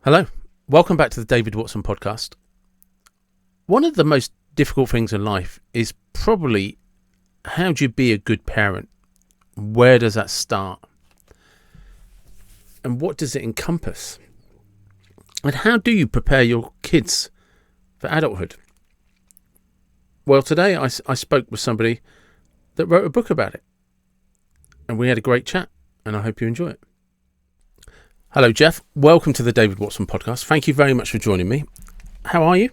Hello, welcome back to the David Watson podcast. One of the most difficult things in life is probably how do you be a good parent? Where does that start? And what does it encompass? And how do you prepare your kids for adulthood? Well, today I spoke with somebody that wrote a book about it. And we had a great chat, and I hope you enjoy it. Hello, Jeff. Welcome to the David Watson podcast. Thank you very much for joining me. How are you?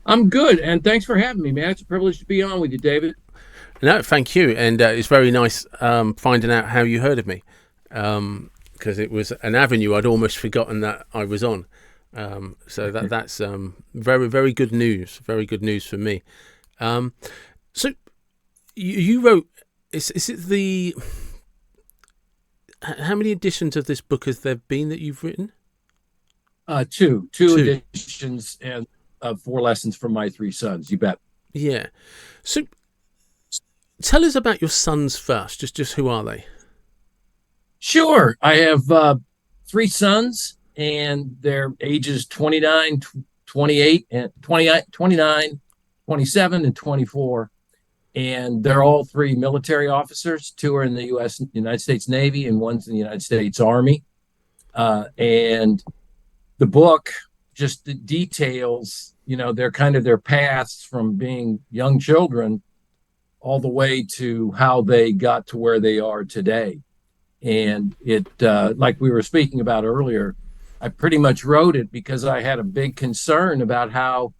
I'm good, and thanks for having me, man. It's a privilege to be on with you, David. No, thank you. And it's very nice finding out how you heard of me, because it was an avenue I'd almost forgotten that I was on. So that's very, very good news. Very good news for me. So you wrote, is it the... How many editions of this book has there been that you've written? Two editions and 4 lessons from my 3 sons. You bet. Yeah. So tell us about your sons first. Just who are they? Sure. I have 3 sons, and their ages 29, 28, and 29, 27, and 24. And they're all 3 military officers. 2 are in the United States Navy, and 1's in the United States Army. And the book just details, their paths from being young children all the way to how they got to where they are today. And it, like we were speaking about earlier, I pretty much wrote it because I had a big concern about how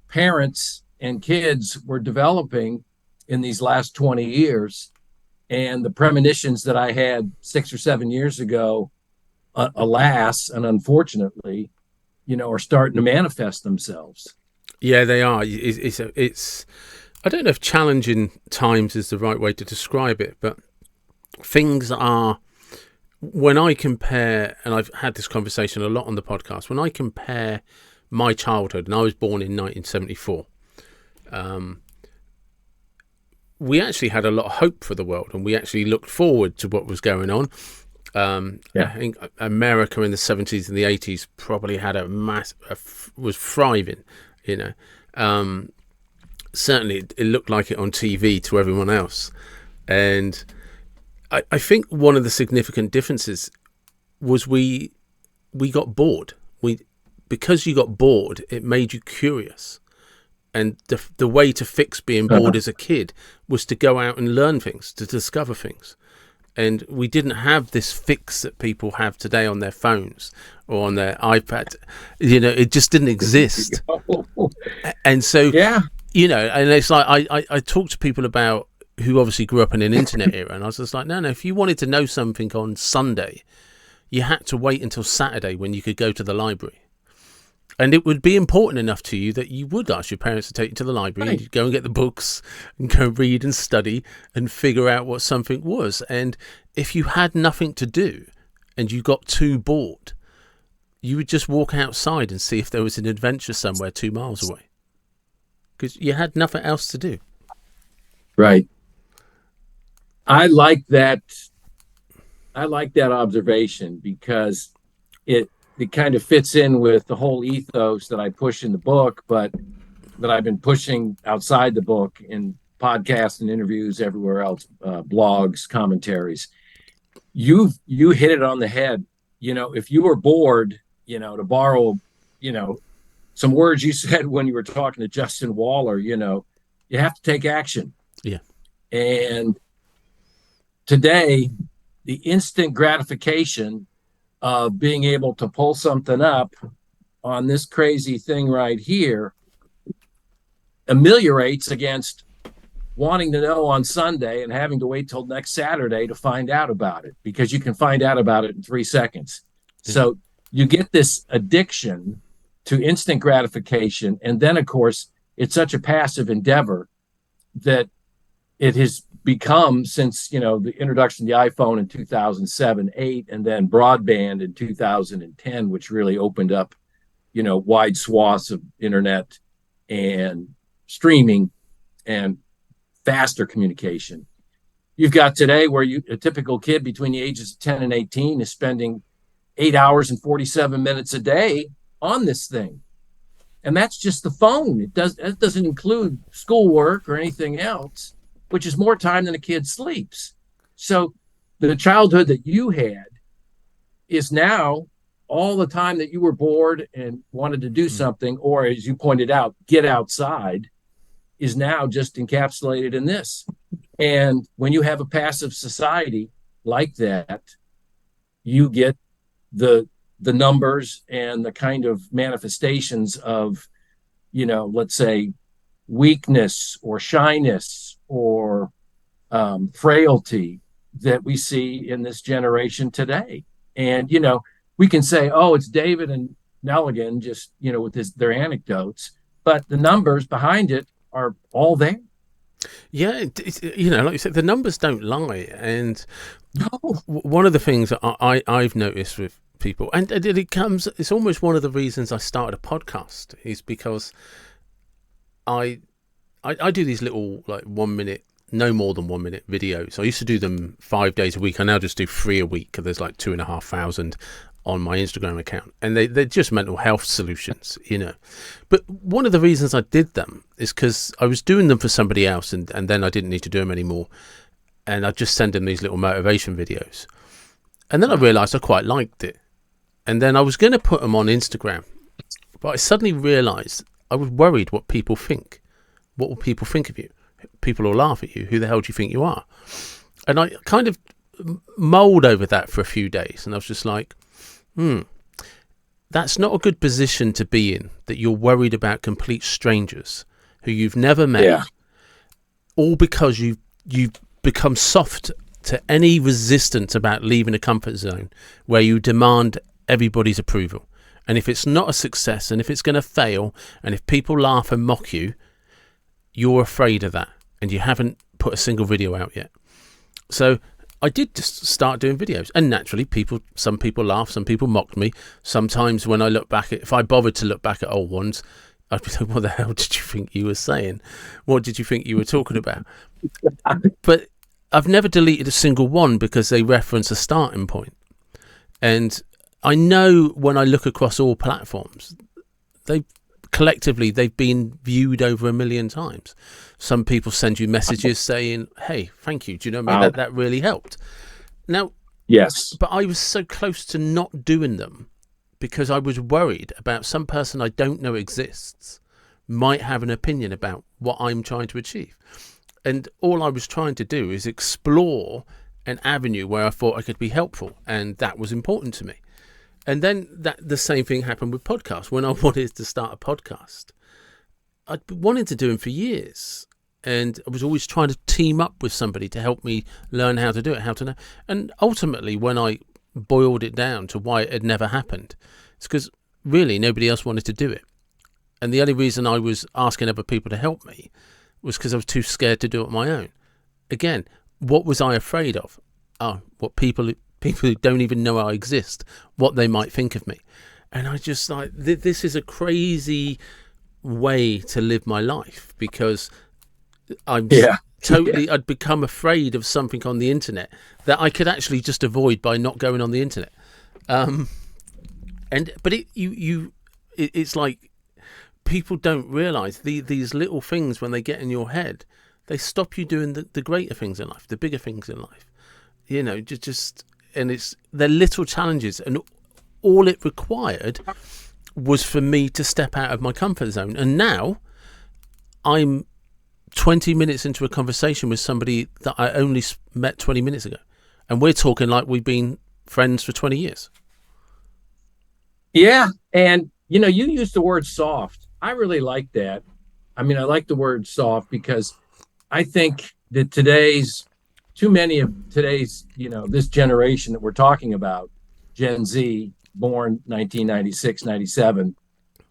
parents and kids were developing in these last 20 years, and the premonitions that I had 6 or 7 years ago, alas and unfortunately, are starting to manifest themselves. Yeah, they are. It's I don't know if challenging times is the right way to describe it, but things are, when I compare, and I've had this conversation a lot on the podcast, when I compare my childhood, and I was born in 1974, we actually had a lot of hope for the world, and we actually looked forward to what was going on. I think America in the 70s and the 80s probably had was thriving, certainly it looked like it on TV to everyone else. And I think one of the significant differences was we got bored. Because you got bored, it made you curious. And the way to fix being bored as a kid was to go out and learn things, to discover things. And we didn't have this fix that people have today on their phones or on their iPad. It just didn't exist. And so, and it's like I talk to people about who obviously grew up in an internet era. And I was just like, no, if you wanted to know something on Sunday, you had to wait until Saturday when you could go to the library. And it would be important enough to you that you would ask your parents to take you to the library, right, and go and get the books and go read and study and figure out what something was. And if you had nothing to do and you got too bored, you would just walk outside and see if there was an adventure somewhere 2 miles away, because you had nothing else to do. Right. I like that observation because it kind of fits in with the whole ethos that I push in the book, but that I've been pushing outside the book in podcasts and interviews everywhere else, blogs, commentaries. You hit it on the head. If you were bored, to borrow, some words you said when you were talking to Justin Waller, you have to take action. Yeah. And today, the instant gratification of being able to pull something up on this crazy thing right here ameliorates against wanting to know on Sunday and having to wait till next Saturday to find out about it, because you can find out about it in 3 seconds. Mm-hmm. So you get this addiction to instant gratification. And then, of course, it's such a passive endeavor that it has become, since the introduction of the iPhone in 2007, 8, and then broadband in 2010, which really opened up wide swaths of internet and streaming and faster communication. You've got today where a typical kid between the ages of 10 and 18 is spending 8 hours and 47 minutes a day on this thing. And that's just the phone. It doesn't include schoolwork or anything else, which is more time than a kid sleeps. So the childhood that you had is now all the time that you were bored and wanted to do something, or as you pointed out, get outside, is now just encapsulated in this. And when you have a passive society like that, you get the numbers and the kind of manifestations of, let's say weakness or shyness or frailty that we see in this generation today. And, we can say, oh, it's David and Nelligan just, with their anecdotes, but the numbers behind it are all there. Yeah, like you said, the numbers don't lie. And No. one of the things that I've noticed with people, and it's almost one of the reasons I started a podcast, is because I do these little, like, 1 minute, no more than 1 minute videos. I used to do them 5 days a week. I now just do 3 a week. There's like 2,500 on my Instagram account, and they're just mental health solutions, But one of the reasons I did them is because I was doing them for somebody else, and then I didn't need to do them anymore, and I just send them these little motivation videos, and then I realised I quite liked it, and then I was going to put them on Instagram, but I suddenly realised I was worried what people think. What will people think of you? People will laugh at you. Who the hell do you think you are? And I kind of mulled over that for a few days, and I was just like, that's not a good position to be in, that you're worried about complete strangers who you've never met, all because you've become soft to any resistance about leaving a comfort zone where you demand everybody's approval. And if it's not a success, and if it's going to fail, and if people laugh and mock you, you're afraid of that, and you haven't put a single video out yet. So I did just start doing videos, and naturally some people laughed, some people mocked me. Sometimes when I look back if I bothered to look back at old ones, I'd be like, what the hell did you think you were saying? What did you think you were talking about? But I've never deleted a single one because they reference a starting point. And I know when I look across all platforms, collectively they've been viewed over 1 million times. Some people send you messages saying, hey, thank you, do you know what I mean? That really helped. Now, yes, but I was so close to not doing them because I was worried about some person I don't know exists might have an opinion about what I'm trying to achieve. And all I was trying to do is explore an avenue where I thought I could be helpful, and that was important to me. And then the same thing happened with podcasts. When I wanted to start a podcast, I'd wanted to do them for years, and I was always trying to team up with somebody to help me learn how to do it, how to know. And ultimately, when I boiled it down to why it had never happened, it's because really nobody else wanted to do it. And the only reason I was asking other people to help me was because I was too scared to do it on my own. Again, what was I afraid of? Oh, what people who don't even know I exist, what they might think of me. And I just like, this is a crazy way to live my life, because I'd become afraid of something on the internet that I could actually just avoid by not going on the internet. But it's like people don't realize these little things, when they get in your head, they stop you doing the greater things in life, the bigger things in life. And they're little challenges, and all it required was for me to step out of my comfort zone. And now I'm 20 minutes into a conversation with somebody that I only met 20 minutes ago, and we're talking like we've been friends for 20 years. Yeah. And, you used the word soft. I really like that. I mean, I like the word soft because I think that too many of today's, this generation that we're talking about, Gen Z, born 1996, 97,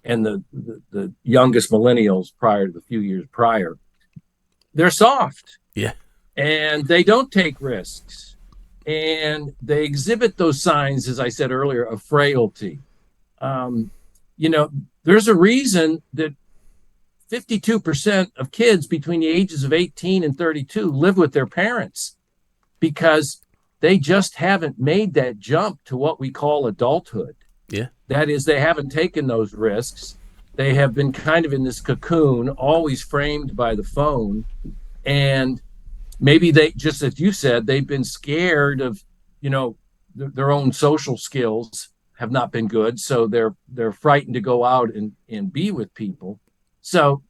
and the youngest millennials prior to the few years prior, they're soft. Yeah. And they don't take risks. And they exhibit those signs, as I said earlier, of frailty. There's a reason that 52% of kids between the ages of 18 and 32 live with their parents, because they just haven't made that jump to what we call adulthood. Yeah. That is, they haven't taken those risks. They have been kind of in this cocoon, always framed by the phone. And maybe they, just as you said, they've been scared of, their own social skills have not been good. So they're frightened to go out and be with people. So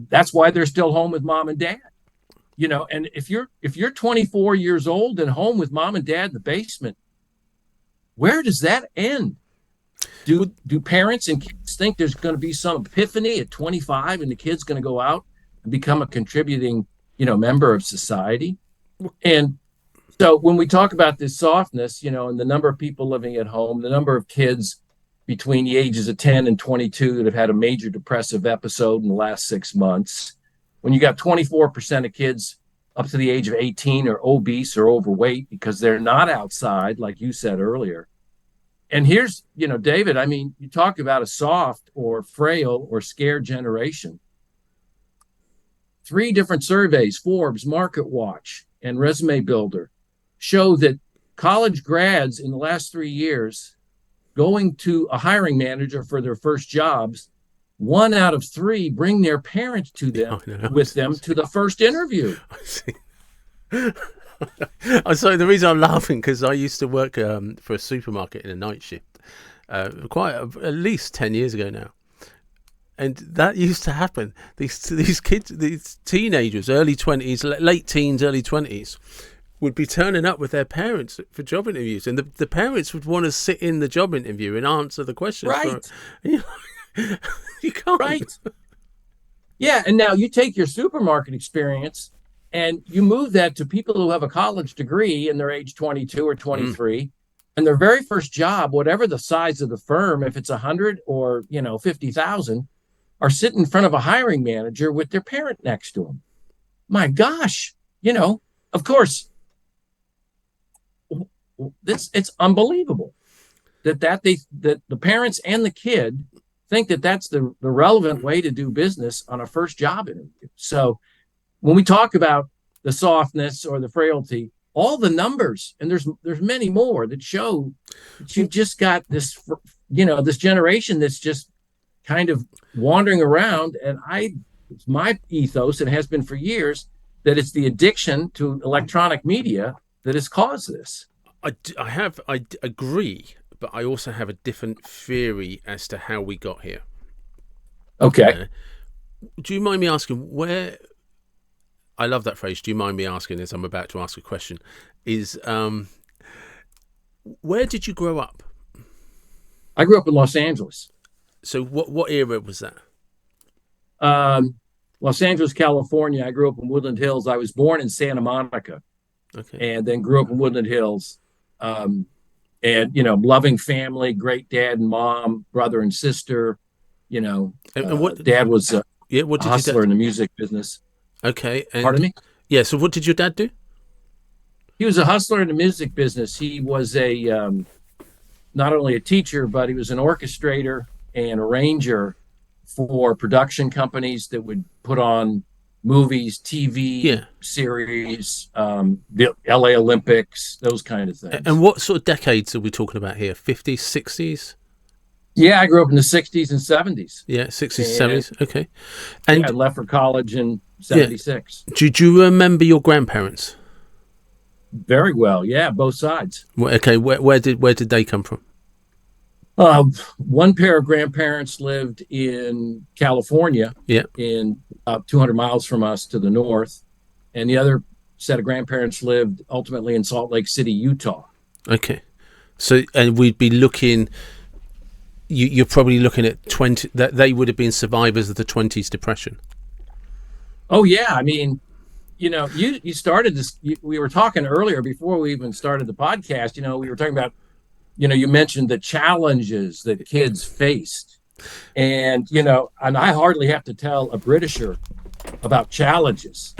that's why they're still home with mom and dad. And if you're 24 years old and home with mom and dad in the basement, where does that end? Do parents and kids think there's going to be some epiphany at 25 and the kid's going to go out and become a contributing, member of society? And so when we talk about this softness, and the number of people living at home, the number of kids between the ages of 10 and 22 that have had a major depressive episode in the last 6 months, when you got 24% of kids up to the age of 18 are obese or overweight because they're not outside, like you said earlier. And here's, David, I mean, you talk about a soft or frail or scared generation. 3 different surveys, Forbes, MarketWatch, and Resume Builder, show that college grads in the last 3 years going to a hiring manager for their first jobs, 1 out of 3 bring their parent to them with them to the first interview. I see. So the reason I'm laughing, because I used to work for a supermarket in a night shift at least 10 years ago now. And that used to happen. These kids, these teenagers, early 20s, late teens, early 20s, would be turning up with their parents for job interviews. And the parents would want to sit in the job interview and answer the questions. Right. You can't. Right. Yeah. And now you take your supermarket experience and you move that to people who have a college degree and they're age 22 or 23. And their very first job, whatever the size of the firm, if it's 100 or, 50,000, are sitting in front of a hiring manager with their parent next to them. My gosh, of course, it's unbelievable that the parents and the kid think that that's the relevant way to do business on a first job interview. So when we talk about the softness or the frailty, all the numbers, and there's many more that show that you've just got this, this generation that's just kind of wandering around. And it's my ethos, and has been for years, that it's the addiction to electronic media that has caused this. I agree, but I also have a different theory as to how we got here. Okay. Do you mind me asking where? I love that phrase. Do you mind me asking, as I'm about to ask a question, is where did you grow up? I grew up in Los Angeles. So what era was that? Los Angeles, California. I grew up in Woodland Hills. I was born in Santa Monica. Okay. And then grew up in Woodland Hills. And, loving family, great dad and mom, brother and sister. And what dad was a hustler in the music business. Okay. And, pardon me? Yeah. So what did your dad do? He was a hustler in the music business. He was not only a teacher, but he was an orchestrator and arranger for production companies that would put on movies, TV series, the LA Olympics, those kind of things. And what sort of decades are we talking about here? 50s, 60s? Yeah, I grew up in the 60s and 70s. Yeah, 60s, 70s. Okay. And I left for college in 76. Yeah. Do you remember your grandparents? Very well. Yeah, both sides. Okay, where did they come from? One pair of grandparents lived in California, in about 200 miles from us to the north, and the other set of grandparents lived ultimately in Salt Lake City, Utah. Okay, so and we'd be looking. You're probably looking at 20. That they would have been survivors of the 20s depression. Oh yeah, I mean, you started this. We were talking earlier before we even started the podcast. We were talking about. You mentioned the challenges that kids faced. And, and I hardly have to tell a Britisher about challenges.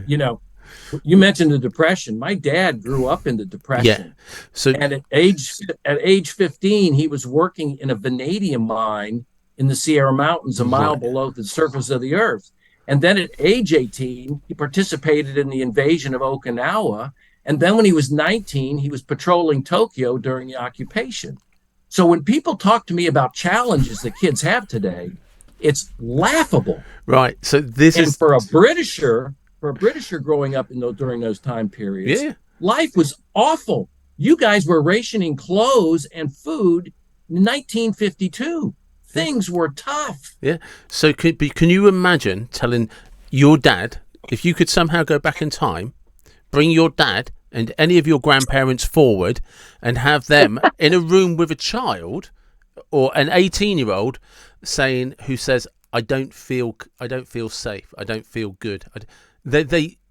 You mentioned the Depression. My dad grew up in the Depression. Yeah. So, and at age 15, he was working in a vanadium mine in the Sierra Mountains, a mile below the surface of the earth. And then at age 18, he participated in the invasion of Okinawa. And then when he was 19, he was patrolling Tokyo during the occupation. So when people talk to me about challenges that kids have today, it's laughable. Right. So this And is for a Britisher growing up during those time periods, yeah. life was awful. You guys were rationing clothes and food in 1952. Things were tough. Yeah. So can you imagine telling your dad, if you could somehow go back in time, bring your dad and any of your grandparents forward and have them in a room with a child or an 18-year-old who says, I don't feel safe. I don't feel good.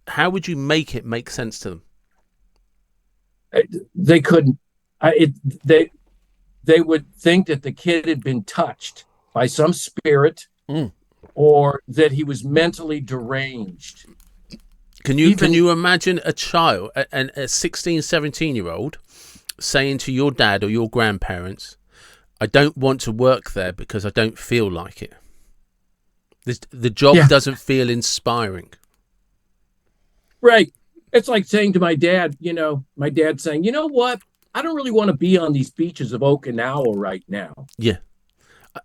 How would you make it make sense to them? They couldn't. They would think that the kid had been touched by some spirit, or that he was mentally deranged. Can you imagine a child, a 16, 17-year-old saying to your dad or your grandparents, I don't want to work there because I don't feel like it. The job doesn't feel inspiring. Right. It's like saying to my dad saying, you know what? I don't really want to be on these beaches of Okinawa right now. Yeah.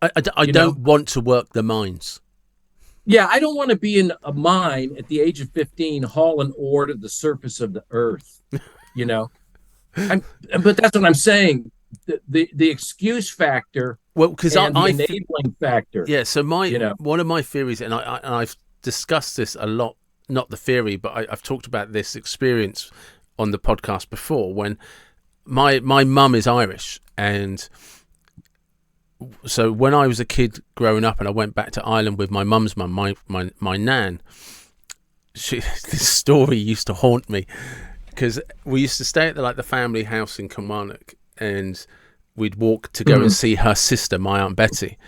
I don't want to work the mines. Yeah, I don't want to be in a mine at the age of 15 hauling ore to the surface of the earth, But that's what I'm saying. The excuse factor, well, because the enabling factor. Yeah, so one of my theories, and I've discussed this a lot, not the theory, but I've talked about this experience on the podcast before, when my mum is Irish, and so when I was a kid growing up and I went back to Ireland with my mum's mum, my nan, this story used to haunt me, because we used to stay at the family house in Kilmarnock, and we'd walk to go and see her sister, my Aunt Betty.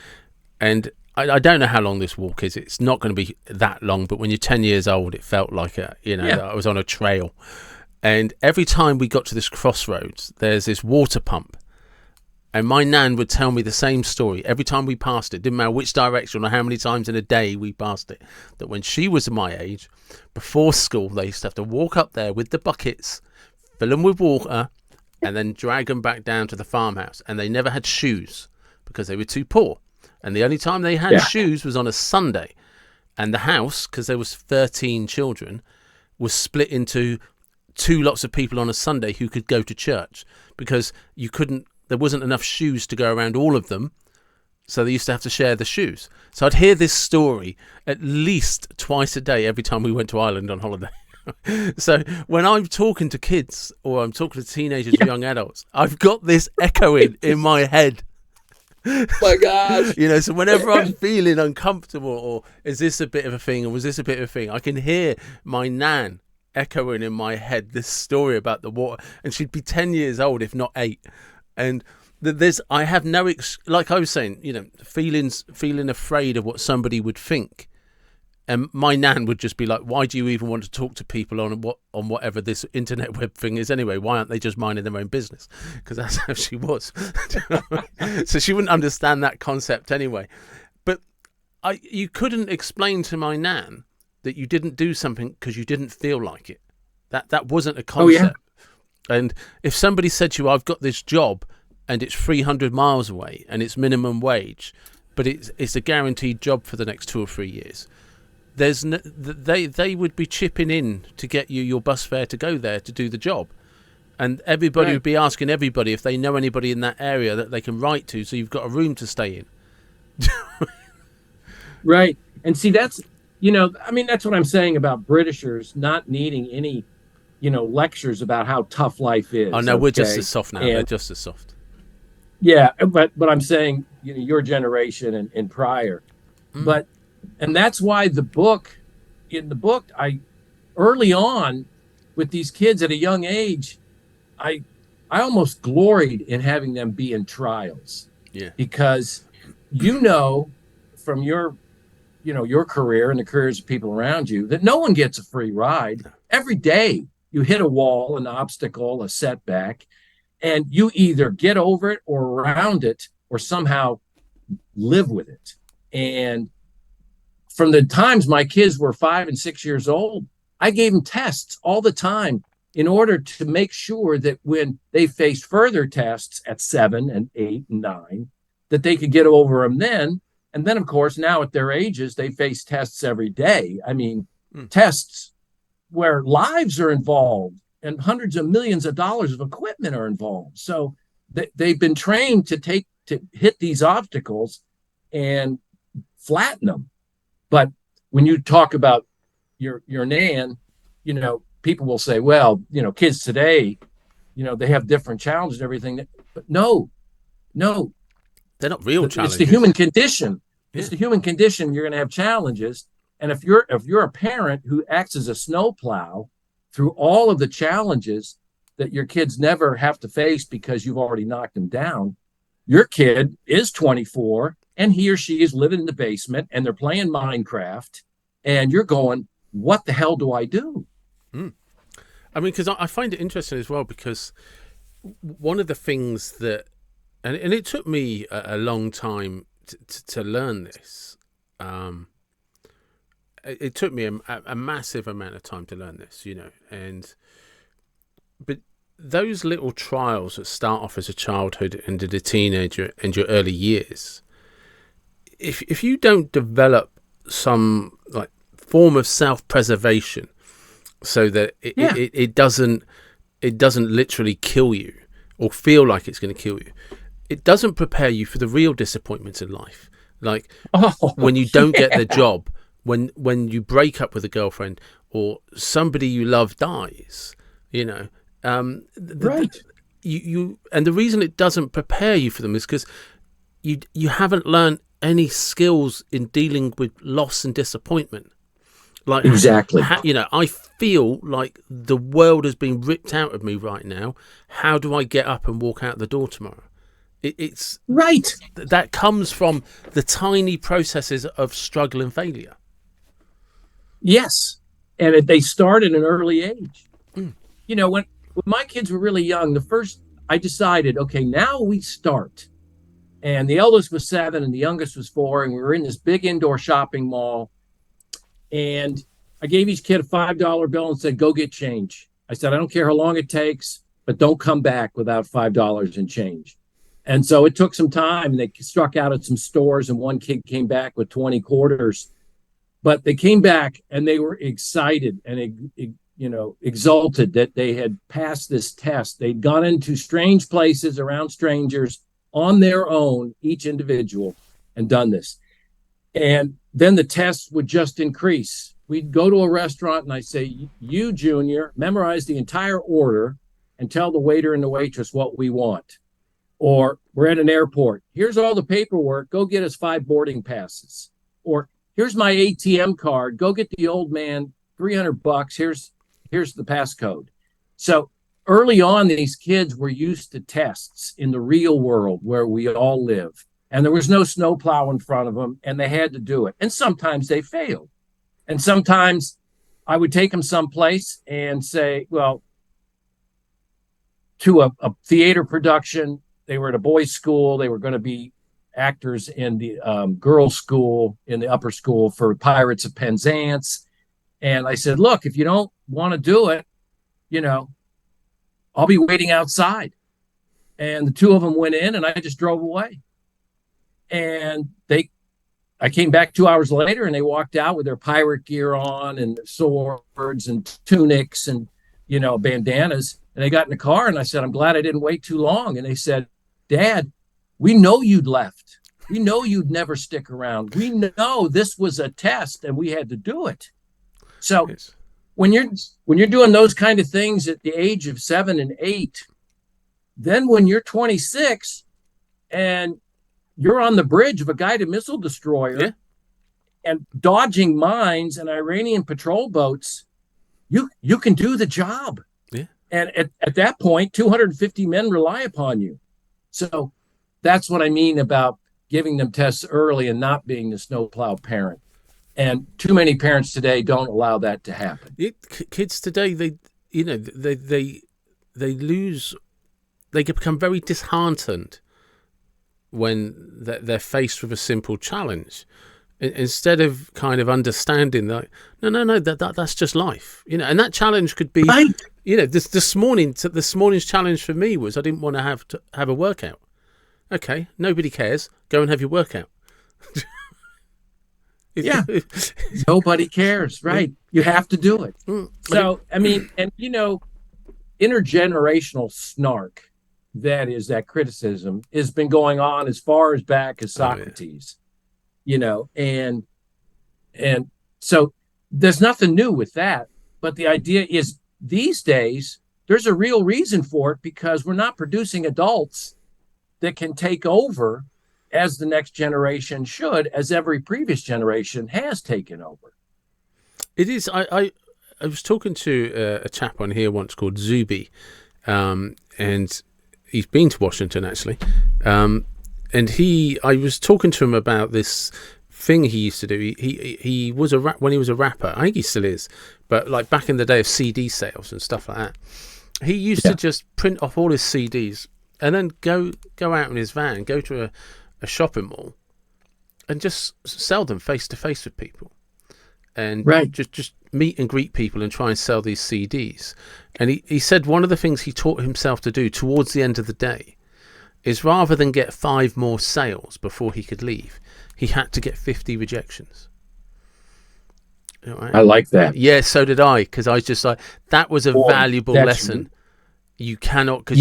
And I don't know how long this walk is. It's not going to be that long, but when you're 10 years old, it felt like I was on a trail. And every time we got to this crossroads, there's this water pump. And my nan would tell me the same story every time we passed it. Didn't matter which direction or how many times in a day we passed it. That when she was my age, before school, they used to have to walk up there with the buckets, fill them with water, and then drag them back down to the farmhouse. And they never had shoes because they were too poor. And the only time they had shoes was on a Sunday. And the house, because there was 13 children, was split into 2 lots of people on a Sunday who could go to church, because there wasn't enough shoes to go around all of them. So they used to have to share the shoes. So I'd hear this story at least twice a day every time we went to Ireland on holiday. So when I'm talking to kids or I'm talking to teenagers or young adults, I've got this echoing in my head. My gosh. So whenever I'm feeling uncomfortable, or is this a bit of a thing, or was this a bit of a thing, I can hear my nan echoing in my head this story about the water. And she'd be 10 years old, if not 8. And I have no, like I was saying, feeling afraid of what somebody would think. And my nan would just be like, why do you even want to talk to people on whatever this internet web thing is anyway? Why aren't they just minding their own business? Because that's how she was. So she wouldn't understand that concept anyway. But you couldn't explain to my nan that you didn't do something because you didn't feel like it. That wasn't a concept. And if somebody said to you, I've got this job and it's 300 miles away and it's minimum wage, but it's a guaranteed job for the next 2 or 3 years, they would be chipping in to get you your bus fare to go there to do the job. And everybody would be asking everybody if they know anybody in that area that they can write to, so you've got a room to stay in. Right. And see, that's what I'm saying about Britishers not needing any lectures about how tough life is. Oh no, we're just as soft now. They're just as soft. Yeah, but I'm saying your generation and prior, and that's why in the book, I early on with these kids at a young age, I almost gloried in having them be in trials. Yeah, because from your career and the careers of people around you that no one gets a free ride. Every day you hit a wall, an obstacle, a setback, and you either get over it or around it or somehow live with it. And from the times my kids were 5 and 6 years old, I gave them tests all the time in order to make sure that when they faced further tests at 7 and 8 and 9, that they could get over them then. And then, of course, now at their ages, they face tests every day. I mean, tests where lives are involved and hundreds of millions of dollars of equipment are involved. So they've been trained to hit these obstacles and flatten them. But when you talk about your Nan, people will say, well, kids today, they have different challenges and everything. But no, they're not real challenges. It's the human condition. Yeah. It's the human condition. You're going to have challenges. And if you're a parent who acts as a snowplow through all of the challenges that your kids never have to face because you've already knocked them down, your kid is 24 and he or she is living in the basement and they're playing Minecraft and you're going, what the hell do I do? I mean, because I find it interesting as well, because one of the things that, and it took me a long time to learn this. It took me a massive amount of time to learn this, but those little trials that start off as a childhood and a teenager and your early years, if you don't develop some like form of self-preservation so that it doesn't literally kill you or feel like it's going to kill you, it doesn't prepare you for the real disappointments in life. Like when you don't get the job, when you break up with a girlfriend or somebody you love dies, right. You and the reason it doesn't prepare you for them is because you haven't learned any skills in dealing with loss and disappointment. Like exactly, I feel like the world has been ripped out of me right now. How do I get up and walk out the door tomorrow? It's right. That comes from the tiny processes of struggle and failure. Yes, and they start at an early age. When my kids were really young, I decided, okay, now we start. And the eldest was 7 and the youngest was 4, and we were in this big indoor shopping mall. And I gave each kid a $5 bill and said, go get change. I said, I don't care how long it takes, but don't come back without $5 in change. And so it took some time, and they struck out at some stores, and one kid came back with 20 quarters. But they came back and they were excited and exalted that they had passed this test. They'd gone into strange places around strangers on their own, each individual, and done this. And then the tests would just increase. We'd go to a restaurant and I'd say, you, Junior, memorize the entire order and tell the waiter and the waitress what we want. Or we're at an airport. Here's all the paperwork. Go get us 5 boarding passes. Or here's my ATM card. Go get the old man $300. Here's the passcode. So early on, these kids were used to tests in the real world where we all live. And there was no snowplow in front of them, and they had to do it. And sometimes they failed. And sometimes I would take them someplace and say, well, to a theater production, they were at a boys' school. They were going to be actors in the girls' school, in the upper school for Pirates of Penzance. And I said, look, if you don't want to do it, I'll be waiting outside. And the 2 of them went in and I just drove away. And I came back 2 hours later and they walked out with their pirate gear on and swords and tunics and, bandanas. And they got in the car and I said, I'm glad I didn't wait too long. And they said, Dad, we know you'd left. We know you'd never stick around. We know this was a test and we had to do it. So when you're doing those kind of things at the age of 7 and 8, then when you're 26 and you're on the bridge of a guided missile destroyer and dodging mines and Iranian patrol boats, you can do the job. Yeah. And at that point, 250 men rely upon you. So that's what I mean about giving them tests early and not being the snowplow parent. And too many parents today don't allow that to happen. Kids today, they become very disheartened when they're faced with a simple challenge. Instead of kind of understanding that, no, that's just life, and that challenge could be, Right. this morning's challenge for me was I didn't want to have a workout. Okay, nobody cares. Go and have your workout. Yeah. Nobody cares. Right. You have to do it. So, I mean, and intergenerational snark, that criticism has been going on as far as back as Socrates, and so there's nothing new with that. But the idea is these days, there's a real reason for it, because we're not producing adults that can take over as the next generation should, as every previous generation has taken over. It is. I was talking to a chap on here once called Zuby, and he's been to Washington actually, and I was talking to him about this thing he used to do. He was when he was a rapper. I think he still is, but like back in the day of CD sales and stuff like that, he used to just print off all his CDs and then go out in his van, go to a shopping mall, and just sell them face to face with people, and just meet and greet people and try and sell these CDs. And he said one of the things he taught himself to do towards the end of the day is, rather than get 5 more sales before he could leave, he had to get 50 rejections. I like that. Yeah, so did I, because I was just like, that was a valuable lesson. You cannot, because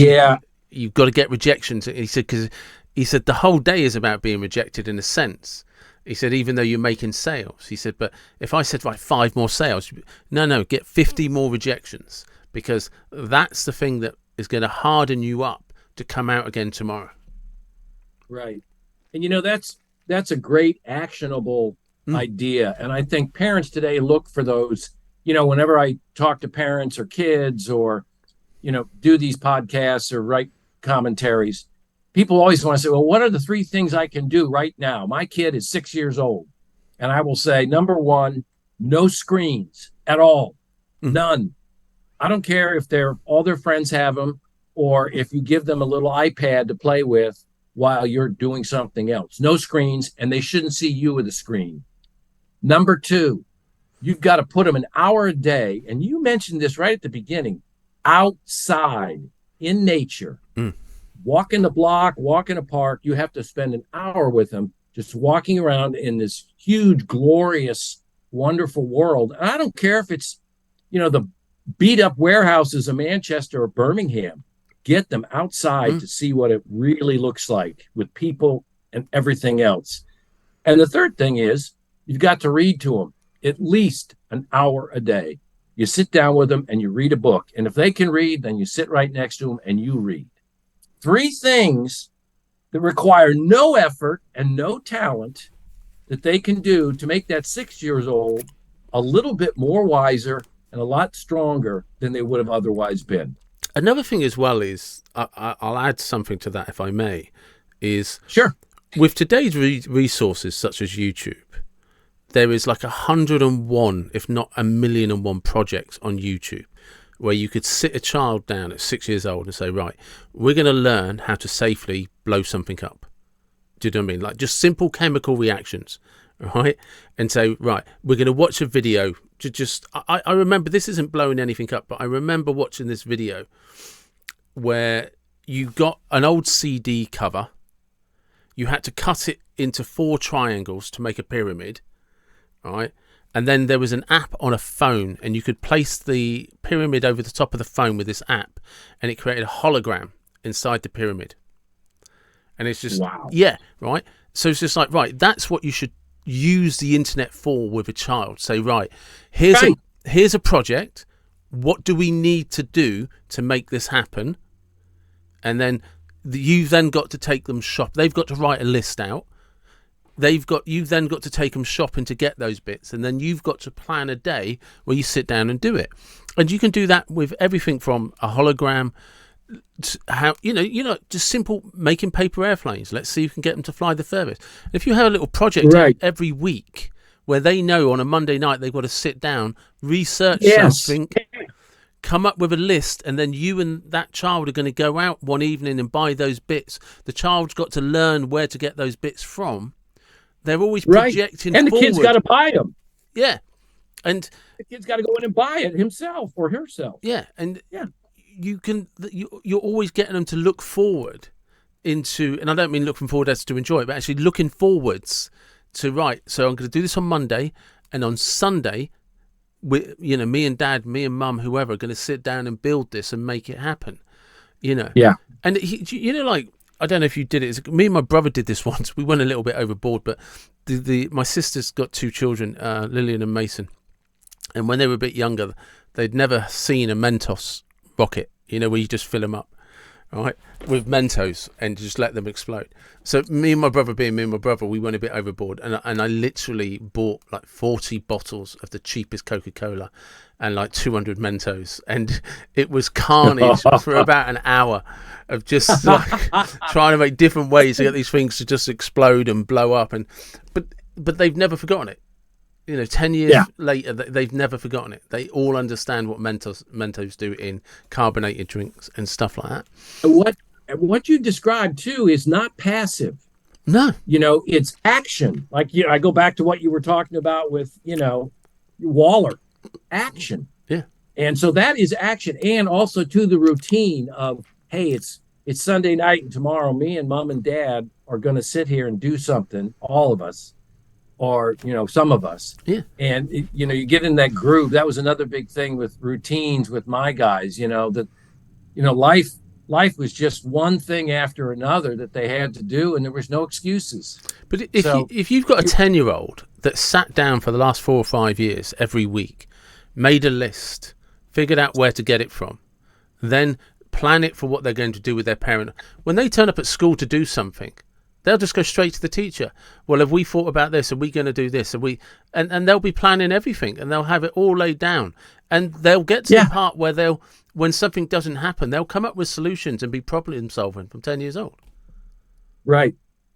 you've got to get rejections. He said, because he said the whole day is about being rejected in a sense. He said, even though you're making sales, he said, but if I said, right, 5 more sales, no, get 50 more rejections, because that's the thing that is going to harden you up to come out again tomorrow. Right. And that's a great actionable idea. And I think parents today look for those, whenever I talk to parents or kids, or, do these podcasts or write commentaries, people always want to say, well, what are the 3 things I can do right now? My kid is 6 years old. And I will say, number 1, no screens at all. None. I don't care if all their friends have them, or if you give them a little iPad to play with while you're doing something else. No screens, and they shouldn't see you with a screen. Number 2, you've got to put them an hour a day. And you mentioned this right at the beginning, outside in nature. Walk in the block, walk in a park. You have to spend an hour with them, just walking around in this huge, glorious, wonderful world. And I don't care if it's, the beat up warehouses of Manchester or Birmingham. Get them outside to see what it really looks like with people and everything else. And the third thing is, you've got to read to them at least an hour a day. You sit down with them and you read a book. And if they can read, then you sit right next to them and you read. 3 things that require no effort and no talent that they can do to make that 6 years old a little bit more wiser and a lot stronger than they would have otherwise been. Another thing as well is, I'll add something to that if I may, is sure, with today's resources such as YouTube, there is like 101, if not 1,000,001 projects on YouTube where you could sit a child down at 6 years old and say, right, we're going to learn how to safely blow something up. Do you know what I mean? Like just simple chemical reactions, right? And say, right, we're going to watch a video to just, I remember, this isn't blowing anything up, but I remember watching this video where you got an old CD cover, you had to cut it into 4 triangles to make a pyramid, right? And then there was an app on a phone, and you could place the pyramid over the top of the phone with this app, and it created a hologram inside the pyramid. And it's just, wow. Yeah, right? So it's just like, right, that's what you should use the internet for with a child. Say, right, here's a project. What do we need to do to make this happen? And then you've then got to take them shop. They've got to write a list out. You've then got to take them shopping to get those bits, and then you've got to plan a day where you sit down and do it. And you can do that with everything from a hologram, to how just simple making paper airplanes. Let's see if you can get them to fly the furthest. If you have a little project every week where they know on a Monday night they've got to sit down, research something, come up with a list, and then you and that child are going to go out one evening and buy those bits. The child's got to learn where to get those bits from. They're always Right. projecting And the kid's got forward. to buy them. Yeah. And The kid's got to go in and buy it himself or herself. yeah, and Yeah. you're always getting them to look forward into, and I don't mean looking forward as to enjoy it, but actually looking forwards to, right, so I'm going to do this on Monday, and on Sunday, me and Dad, me and Mum, whoever, are going to sit down and build this and make it happen. Yeah. And like, I don't know if you did it. Me and my brother did this once. We went a little bit overboard, but my sister's got two children, Lillian and Mason, and when they were a bit younger, they'd never seen a Mentos rocket. Where you just fill them up, right, with Mentos and just let them explode. So me and my brother, we went a bit overboard, and I literally bought like 40 bottles of the cheapest Coca-Cola and like 200 Mentos, and it was carnage for about an hour of just like trying to make different ways to get these things to just explode and blow up, but they've never forgotten it. 10 years later, they've never forgotten it. They all understand what Mentos do in carbonated drinks and stuff like that. What you described too is not passive. No. It's action. Like, I go back to what you were talking about with, Waller. Action. Yeah. And so that is action, and also to the routine of, hey, it's Sunday night, and tomorrow me and Mom and Dad are going to sit here and do something, all of us, or some of us. Yeah. And you get in that groove. That was another big thing with routines with my guys, that life was just one thing after another that they had to do, and there was no excuses. But if you've got a 10-year-old that sat down for the last 4 or 5 years every week, made a list, figured out where to get it from, then plan it for what they're going to do with their parent, when they turn up at school to do something, they'll just go straight to the teacher. Well, have we thought about this? Are we going to do this? And they'll be planning everything, and they'll have it all laid down. And they'll get to the part where when something doesn't happen, they'll come up with solutions and be problem solving from 10 years old. Right.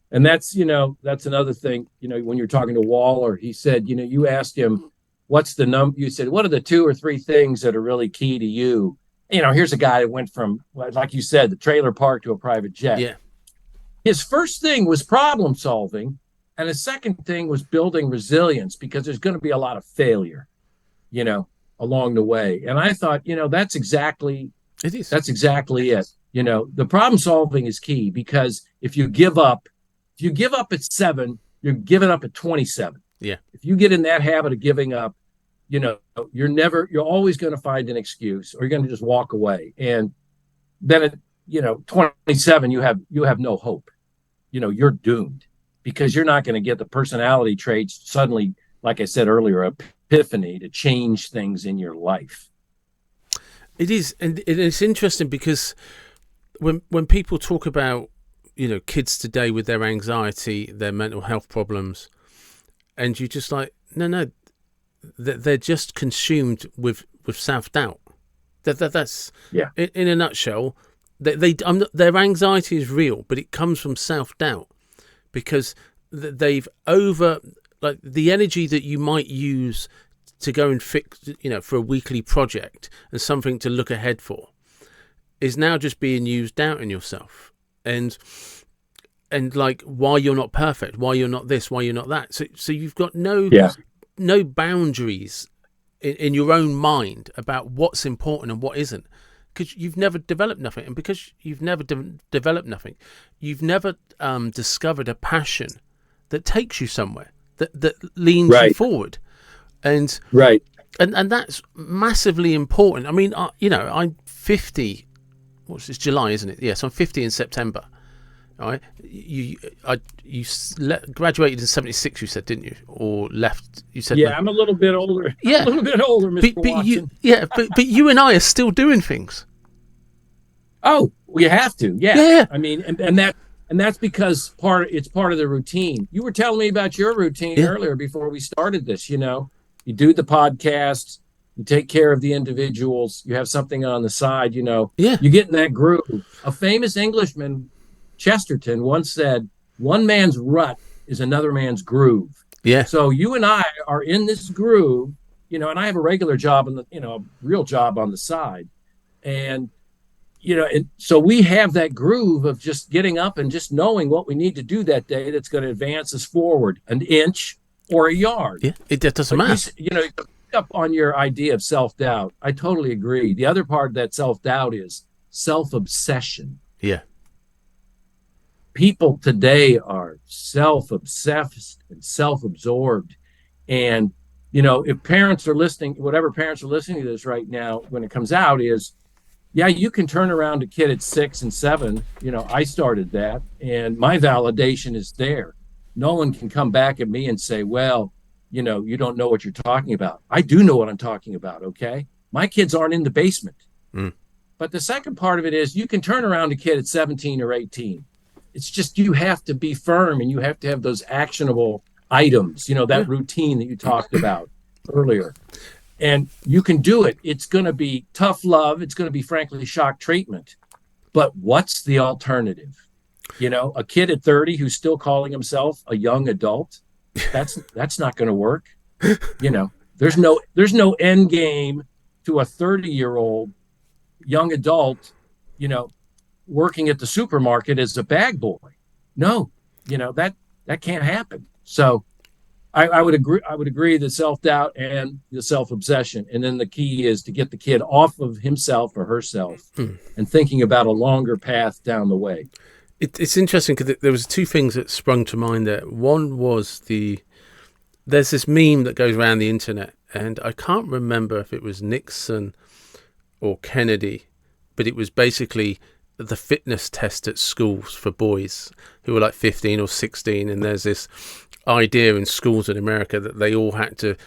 And that's another thing, when you're talking to Waller, he said, you asked him, what's the number? You said, what are the 2 or 3 things that are really key to you? Here's a guy that went from, like you said, the trailer park to a private jet. Yeah. His first thing was problem solving, and his second thing was building resilience, because there's going to be a lot of failure, along the way. And I thought, that's exactly it. The problem solving is key, because if you give up at 7, you're giving up at 27. Yeah. If you get in that habit of giving up, you're always going to find an excuse, or you're going to just walk away. And then at 27, you have no hope. You're doomed, because you're not going to get the personality traits suddenly, like I said earlier, epiphany to change things in your life. It is, and it's interesting, because when people talk about kids today with their anxiety, their mental health problems, and you just like, no, they're just consumed with self-doubt. That's in a nutshell. Their anxiety is real, but it comes from self-doubt, because they've like the energy that you might use to go and fix, for a weekly project and something to look ahead for, is now just being used doubting yourself and like why you're not perfect, why you're not this, why you're not that. So you've got no boundaries in your own mind about what's important and what isn't. Because you've never developed nothing, and because you've never developed nothing, you've never discovered a passion that takes you somewhere, that leans you forward, and that's massively important. I mean, I'm 50. What's this? July, isn't it? Yes, I'm 50 in September. All right, you graduated in '76. You said, didn't you? Or left? You said. Yeah, I'm a little bit older. Yeah, a little bit older, Mr. Watson. But you and I are still doing things. Oh, we have to. Yeah. Yeah. I mean, and that's because it's part of the routine. You were telling me about your routine earlier before we started this. You do the podcast, you take care of the individuals, you have something on the side. You get in that groove. A famous Englishman, Chesterton, once said, "One man's rut is another man's groove." Yeah. So you and I are in this groove, and I have a regular job a real job on the side, and And so we have that groove of just getting up and just knowing what we need to do that day that's going to advance us forward an inch or a yard. Yeah, it doesn't But matter. up on your idea of self-doubt, I totally agree. The other part of that self-doubt is self-obsession. Yeah, People today are self-obsessed and self-absorbed. And, if parents are listening, whatever parents are listening to this right now, when it comes out is, yeah, you can turn around a kid at 6 and 7. I started that, and my validation is there. No one can come back at me and say, well, you don't know what you're talking about. I do know what I'm talking about. Okay. My kids aren't in the basement. mm. But the second part of it is you can turn around a kid at 17 or 18. It's just you have to be firm and you have to have those actionable items, Yeah. that routine that you talked about earlier. And you can do it. It's going to be tough love. It's going to be, frankly, shock treatment. But what's the alternative? A kid at 30 who's still calling himself a young adult, that's not going to work. There's no end game to a 30-year-old young adult, working at the supermarket as a bag boy. No, that can't happen. So I would agree. I would agree that self-doubt and the self-obsession, and then the key is to get the kid off of himself or herself and thinking about a longer path down the way. It's interesting because there was two things that sprung to mind there. One was there's this meme that goes around the internet, and I can't remember if it was Nixon or Kennedy, but it was basically the fitness test at schools for boys who were like 15 or 16, and there's this idea in schools in America that they all had to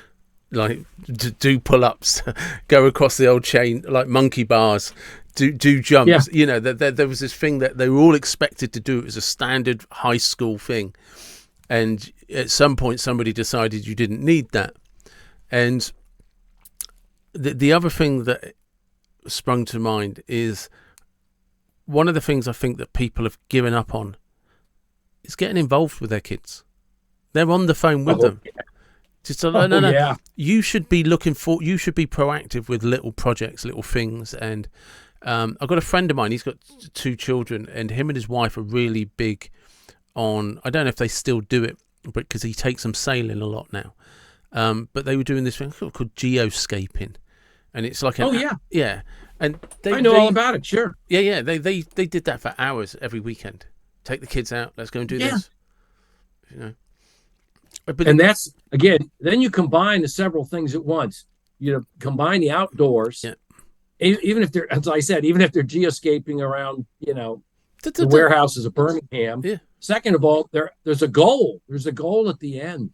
do pull-ups, go across the old chain like monkey bars, do jumps. Yeah. There was this thing that they were all expected to do. It was a standard high school thing, and at some point somebody decided you didn't need that. And the other thing that sprung to mind is one of the things I think that people have given up on is getting involved with their kids. They're on the phone with them. Yeah. Just no. Yeah. You should be you should be proactive with little projects, little things. And I've got a friend of mine, he's got 2 children, and him and his wife are really big on, I don't know if they still do it, but because he takes them sailing a lot now. But they were doing this thing called geoscaping. And it's like yeah. And I know all about it. Sure. Yeah. They did that for hours every weekend. Take the kids out. Let's go and do this. But And that's, again, then you combine the several things at once. Combine the outdoors. Yeah. Even if they're, as I said, even if they're geoscaping around, the warehouses of Birmingham. Yeah. Second of all, there's a goal. There's a goal at the end.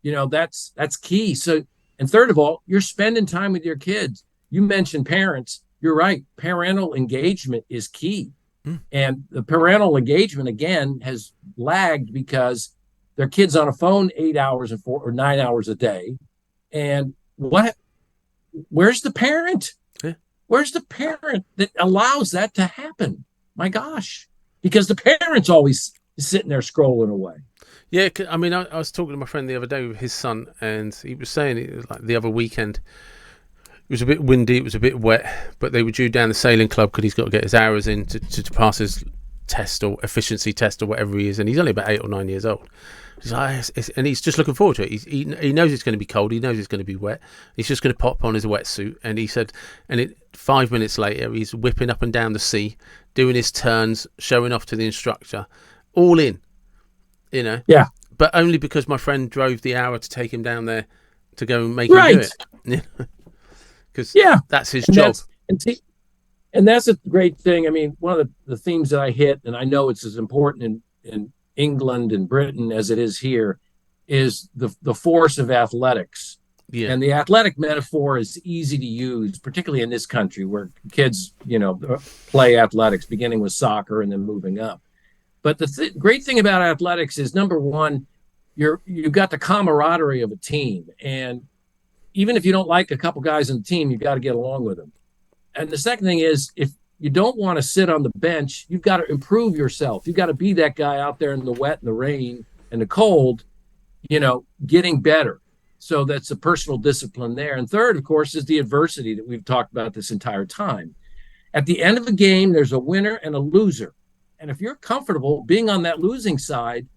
That's key. So, and third of all, you're spending time with your kids. You mentioned parents. You're right. Parental engagement is key. And the parental engagement, again, has lagged because their kids on a phone 8 hours or 9 hours a day. And where's the parent? Yeah. Where's the parent that allows that to happen? My gosh, because the parent's always sitting there scrolling away. Yeah, I mean, I was talking to my friend the other day with his son, and he was saying it was like the other weekend. It was a bit windy, it was a bit wet, but they were due down the sailing club because he's got to get his hours in to pass his test or efficiency test or whatever he is, and he's only about 8 or 9 years old. He's like, and he's just looking forward to it. He knows it's going to be cold. He knows it's going to be wet. He's just going to pop on his wetsuit. And he said, 5 minutes later, he's whipping up and down the sea, doing his turns, showing off to the instructor, all in, Yeah. But only because my friend drove the hour to take him down there to go and make him do it. Because that's his job. And that's a great thing. I mean, one of the themes that I hit, and I know it's as important in England and Britain as it is here, is the force of athletics. Yeah. And the athletic metaphor is easy to use, particularly in this country where kids, play athletics, beginning with soccer and then moving up. But the great thing about athletics is, number one, you've got the camaraderie of a team. And even if you don't like a couple guys on the team, you've got to get along with them. And the second thing is, if you don't want to sit on the bench, you've got to improve yourself. You've got to be that guy out there in the wet and the rain and the cold, getting better. So that's a personal discipline there. And third, of course, is the adversity that we've talked about this entire time. At the end of the game, there's a winner and a loser. And if you're comfortable being on that losing side,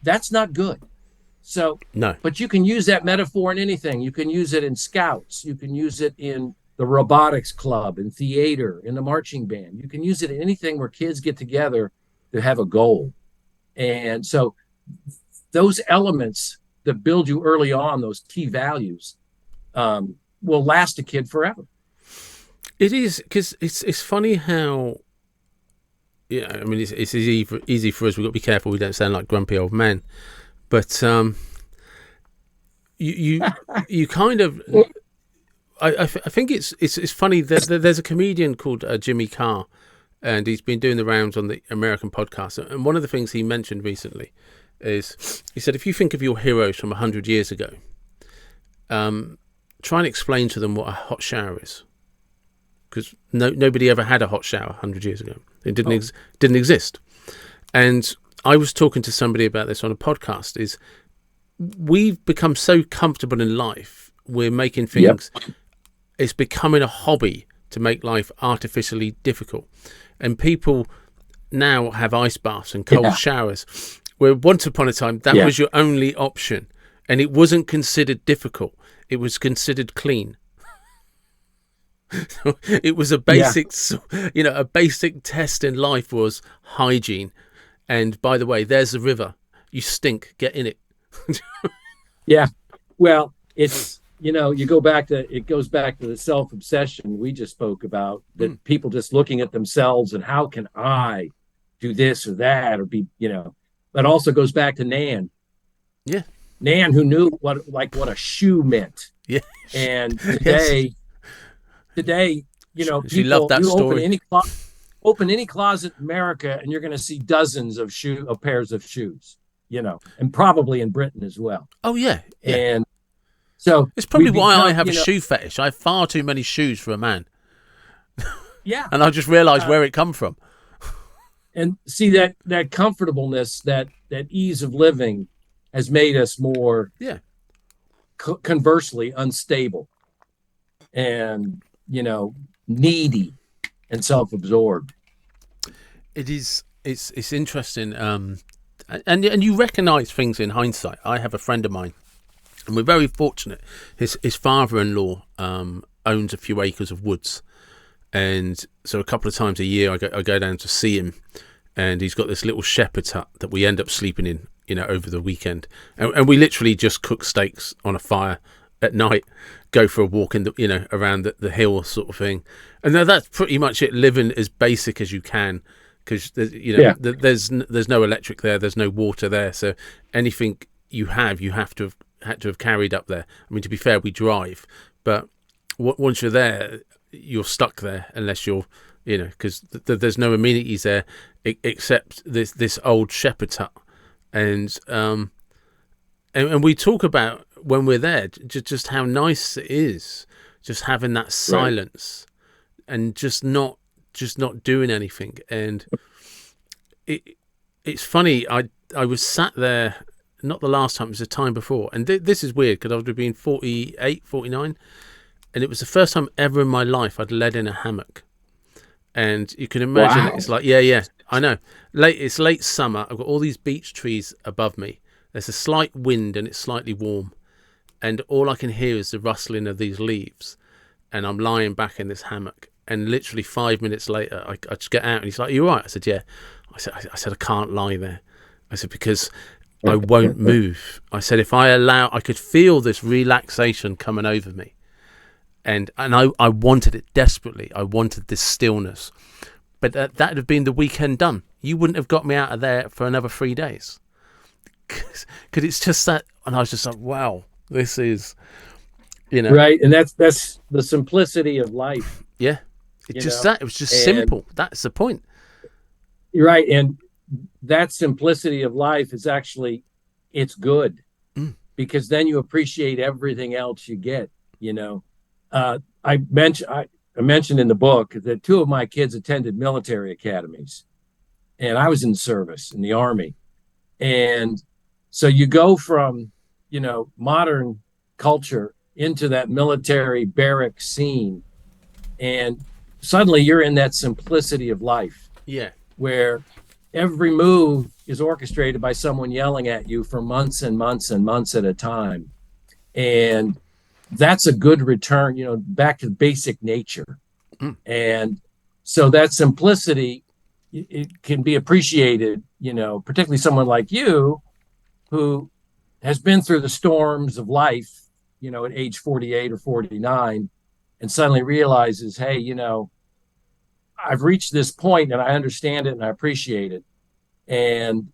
that's not good. So, No. but you can use that metaphor in anything. You can use it in scouts. You can use it in the robotics club, in theater, in the marching band. You can use it in anything where kids get together to have a goal. And so those elements that build you early on, those key values, will last a kid forever. It is, because it's funny how, yeah, I mean, it's easy for us. We've got to be careful we don't sound like grumpy old men, but you kind of, I think it's funny that there's a comedian called Jimmy Carr, and he's been doing the rounds on the American podcast, and one of the things he mentioned recently is, he said, if you think of your heroes from 100 years ago, try and explain to them what a hot shower is, because nobody ever had a hot shower 100 years ago. It didn't exist. And I was talking to somebody about this on a podcast, is we've become so comfortable in life, we're making things, it's becoming a hobby to make life artificially difficult. And people now have ice baths and cold showers, where once upon a time that was your only option, and it wasn't considered difficult, it was considered clean. It was a basic, a basic test in life was hygiene. And by the way, there's the river. You stink. Get in it. Yeah. Well, it's, it goes back to the self-obsession we just spoke about, that people just looking at themselves and how can I do this or that, or be, that also goes back to Nan. Yeah. Nan, who knew what a shoe meant. Yeah. And today, she people, loved that story. Open any closet in America, and you're going to see dozens of pairs of shoes, and probably in Britain as well. Oh yeah. And so it's probably why I have a shoe fetish. I have far too many shoes for a man. Yeah. And I just realized where it come from. And see that comfortableness, that ease of living has made us more, conversely, unstable and, needy and self-absorbed. It is. It's interesting. And you recognize things in hindsight. I have a friend of mine, and we're very fortunate. His father-in-law owns a few acres of woods, and so a couple of times a year I go down to see him, and he's got this little shepherd's hut that we end up sleeping in, over the weekend, and we literally just cook steaks on a fire at night, go for a walk in the around the hill sort of thing, and that's pretty much it. Living as basic as you can, because there's no electric there, there's no water there, so anything you have to have carried up there. I mean, to be fair, we drive, but once you're there, you're stuck there unless you're, because there's no amenities there except this old shepherd's hut, and we talk about when we're there just how nice it is, just having that silence, and just not doing anything. And it's funny. I was sat there, not the last time, it was the time before, and this is weird because I would have been 48, 49, and it was the first time ever in my life I'd led in a hammock. And you can imagine It's like, I know. It's late summer. I've got all these beech trees above me. There's a slight wind and it's slightly warm. And all I can hear is the rustling of these leaves. And I'm lying back in this hammock. And literally 5 minutes later, I just get out and he's like, "You all right?" I said, "Yeah." I said, "I can't lie there." I said, "Because I won't move." I said, "If I could feel this relaxation coming over me. And I wanted it desperately. I wanted this stillness. But that would have been the weekend done. You wouldn't have got me out of there for another 3 days. Because it's just that, and I was just like, wow, this is, Right, and that's the simplicity of life. Yeah, it was just simple. That's the point. You're right, and that simplicity of life is actually, it's good, because then you appreciate everything else you get. I mentioned in the book that 2 of my kids attended military academies, and I was in service in the Army. And so you go from, modern culture into that military barrack scene, and suddenly you're in that simplicity of life Yeah. where every move is orchestrated by someone yelling at you for months and months and months at a time. And that's a good return, back to basic nature. Mm. And so that simplicity, it can be appreciated, particularly someone like you who has been through the storms of life, at age 48 or 49, and suddenly realizes, hey, I've reached this point and I understand it and I appreciate it. And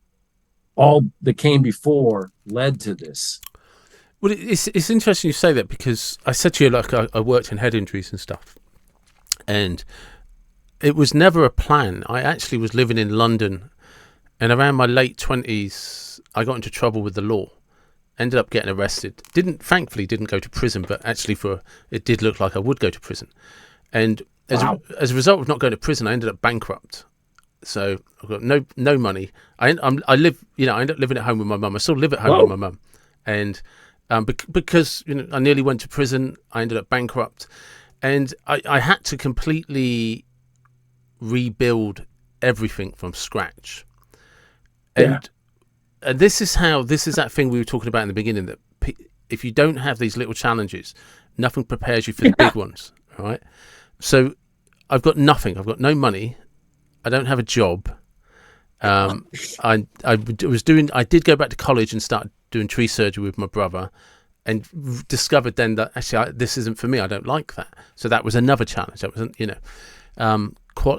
all that came before led to this. Well, it's interesting you say that, because I said to you, like, I worked in head injuries and stuff, and it was never a plan. I actually was living in London, and around my late 20s, I got into trouble with the law. Ended up getting arrested. Thankfully didn't go to prison, but actually it did look like I would go to prison. And Wow. as a result of not going to prison, I ended up bankrupt. So I've got no money. I ended up living at home with my mum. I still live at home with my mum, and because I nearly went to prison, I ended up bankrupt, and I had to completely rebuild everything from scratch. Yeah. And this is that thing we were talking about in the beginning, that if you don't have these little challenges, nothing prepares you for the big ones, right? So I've got nothing. I've got no money. I don't have a job. I did go back to college and start doing tree surgery with my brother, and discovered then that actually this isn't for me. I don't like that. So that was another challenge. That wasn't,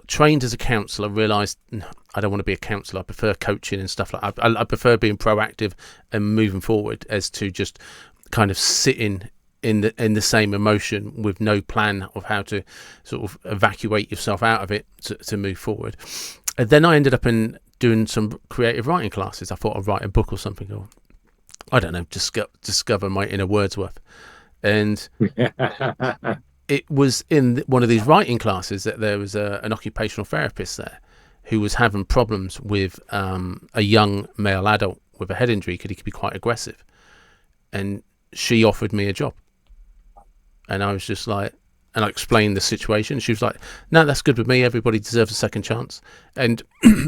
trained as a counsellor, realised no, I don't want to be a counsellor. I prefer coaching and stuff like that. I prefer being proactive and moving forward, as to just kind of sitting in the same emotion with no plan of how to sort of evacuate yourself out of it to move forward. And then I ended up doing some creative writing classes. I thought I'd write a book or something, or I don't know, discover my inner Wordsworth. And it was in one of these writing classes that there was an occupational therapist there who was having problems with a young male adult with a head injury, because he could be quite aggressive. And she offered me a job. And I was just like, and I explained the situation. She was like, "No, that's good with me. Everybody deserves a second chance." And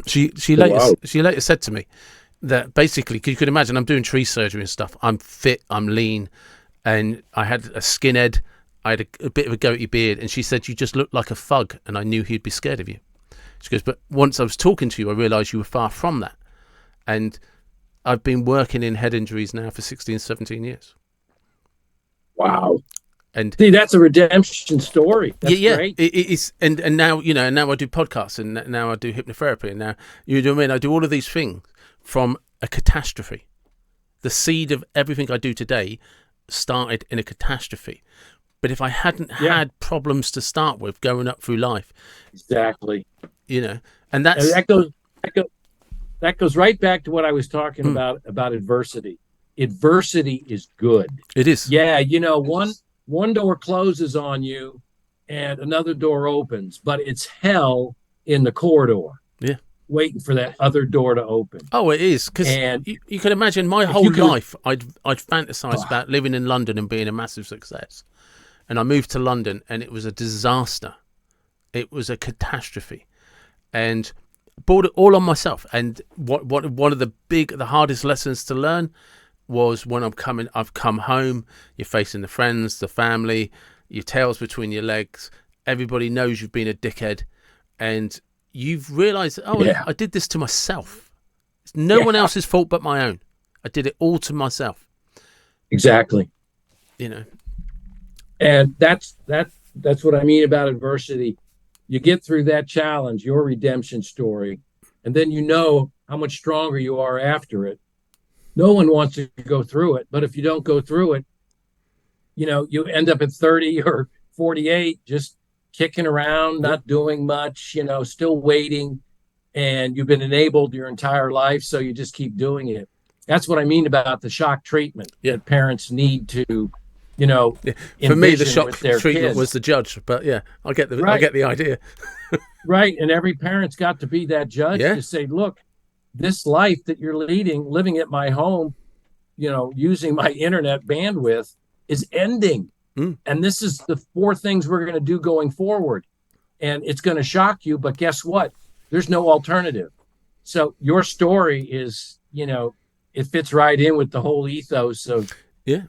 she later said to me that basically, you could imagine, I'm doing tree surgery and stuff. I'm fit, I'm lean, and I had a skinhead. I had a bit of a goatee beard, and she said, "You just looked like a thug, and I knew he'd be scared of you." She goes, "But once I was talking to you, I realised you were far from that." And I've been working in head injuries now for 16, 17 years. Wow. And see, that's a redemption story. That's great. It is. And now, now I do podcasts, and now I do hypnotherapy, and now, you know what I mean? I do all of these things from a catastrophe. The seed of everything I do today started in a catastrophe. But if I hadn't had problems to start with going up through life, exactly, and that goes right back to what I was talking about adversity. Adversity is good. It is. Yeah, one door closes on you and another door opens, but it's hell in the corridor. Yeah. Waiting for that other door to open. Oh, it is, because you can imagine my whole life I'd fantasized about living in London and being a massive success. And I moved to London, and it was a disaster. It was a catastrophe, and brought it all on myself. And what one of the hardest lessons to learn was when I've come home. You're facing the friends, the family, your tail's between your legs. Everybody knows you've been a dickhead, and you've realised, I did this to myself. It's no one else's fault but my own. I did it all to myself. Exactly. And that's what I mean about adversity. You get through that challenge, your redemption story, and then how much stronger you are after it. No one wants to go through it, but if you don't go through it, you end up at 30 or 48 just kicking around, not doing much, still waiting, and you've been enabled your entire life, so you just keep doing it. That's what I mean about the shock treatment that parents need to, For me, the shock treatment kids. was the judge, but I get the idea. Right, and every parent's got to be that judge to say, look, this life that you're living at my home, using my internet bandwidth, is ending. And this is the 4 things we're going to do going forward. and it's going to shock you. But guess what? There's no alternative. So your story is, it fits right in with the whole ethos of Yeah.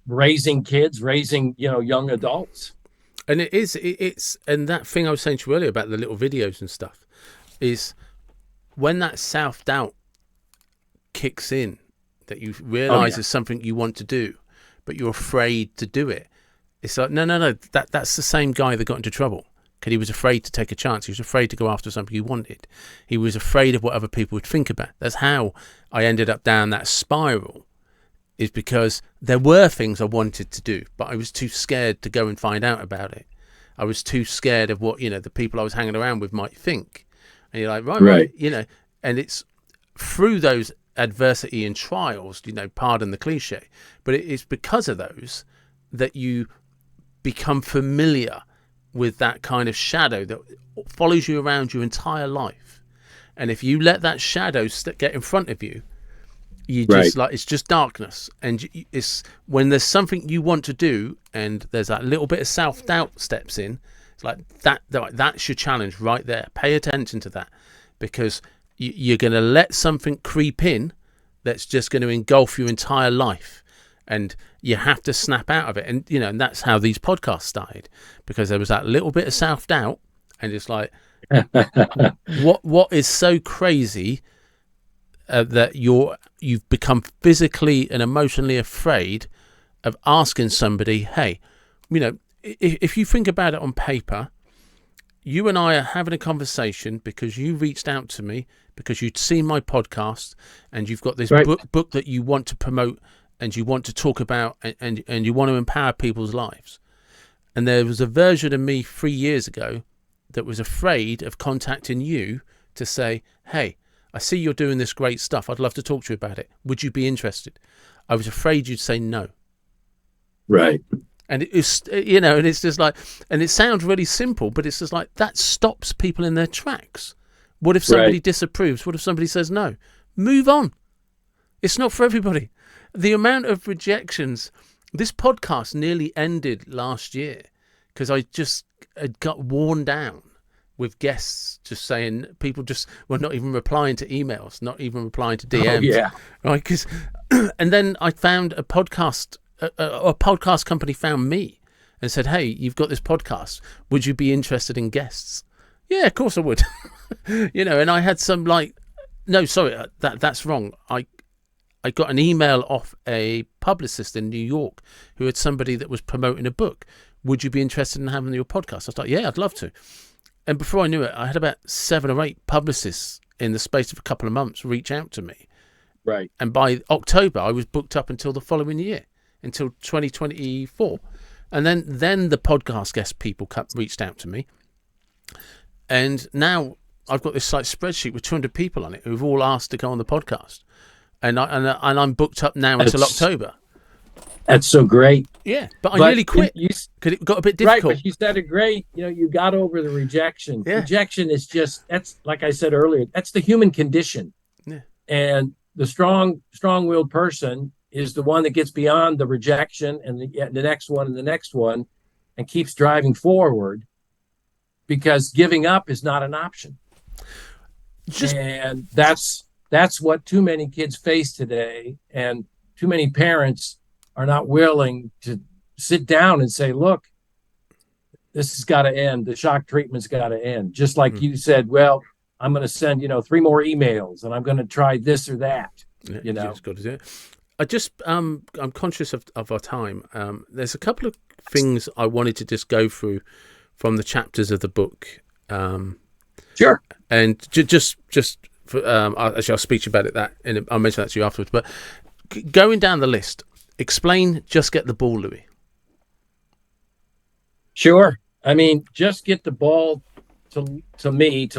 raising kids, raising, young adults. And it's and that thing I was saying to you earlier about the little videos and stuff is when that self-doubt kicks in, that you realize is something you want to do, but you're afraid to do it. It's like, no, that's the same guy that got into trouble because he was afraid to take a chance. He was afraid to go after something he wanted. He was afraid of what other people would think about. That's how I ended up down that spiral, is because there were things I wanted to do, but I was too scared to go and find out about it. I was too scared of what, the people I was hanging around with might think. And you're like, right, and it's through those adversity and trials, pardon the cliche, but it's because of those that you become familiar with that kind of shadow that follows you around your entire life. And if you let that shadow get in front of you, you just it's just darkness. And it's when there's something you want to do and there's that little bit of self-doubt steps in, it's like that's your challenge right there. Pay attention to that, because you're going to let something creep in that's just going to engulf your entire life, and you have to snap out of it. And and that's how these podcasts started, because there was that little bit of self-doubt, and it's like what is so crazy that you've become physically and emotionally afraid of asking somebody, hey, if you think about it on paper, you and I are having a conversation because you reached out to me because you'd seen my podcast and you've got this book that you want to promote and you want to talk about and you want to empower people's lives. And there was a version of me 3 years ago that was afraid of contacting you to say, hey, I see you're doing this great stuff. I'd love to talk to you about it. Would you be interested? I was afraid you'd say no. Right. And it's, and it's just like, and it sounds really simple, but it's just like, that stops people in their tracks. What if somebody disapproves? What if somebody says no? Move on. It's not for everybody. The amount of rejections, this podcast nearly ended last year because I just got worn down with guests just saying, people just were not even replying to emails, not even replying to DMs. Oh, yeah. Right. And then I found a podcast company found me and said, hey, you've got this podcast. Would you be interested in guests? Yeah, of course I would. And I had some no, sorry, that's wrong. I got an email off a publicist in New York who had somebody that was promoting a book. Would you be interested in having your podcast? I was like, yeah, I'd love to. And before I knew it, I had about 7 or 8 publicists in the space of a couple of months reach out to me. Right. And by October, I was booked up until the following year, until 2024. And then the podcast guest people reached out to me. And now I've got this spreadsheet with 200 people on it who've all asked to go on the podcast. And I'm booked up now until October. That's so great. Yeah, but I nearly quit because it got a bit difficult. Right, but you said it great. You got over the rejection. Yeah. Rejection is that's like I said earlier, that's the human condition. Yeah. And the strong-willed person is the one that gets beyond the rejection and the next one and the next one and keeps driving forward, because giving up is not an option. And that's what too many kids face today, and too many parents are not willing to sit down and say, look, this has got to end. The shock treatment's got to end. Just like you said, well, I'm going to send, 3 more emails and I'm going to try this or that, Just got to do it. I'm conscious of our time. There's a couple of things I wanted to just go through from the chapters of the book. Sure. And just for, actually, I'll speak to you about it. I'll mention that to you afterwards. But going down the list, explain Just Get the Ball, Louis. Sure. I mean, Just Get the Ball to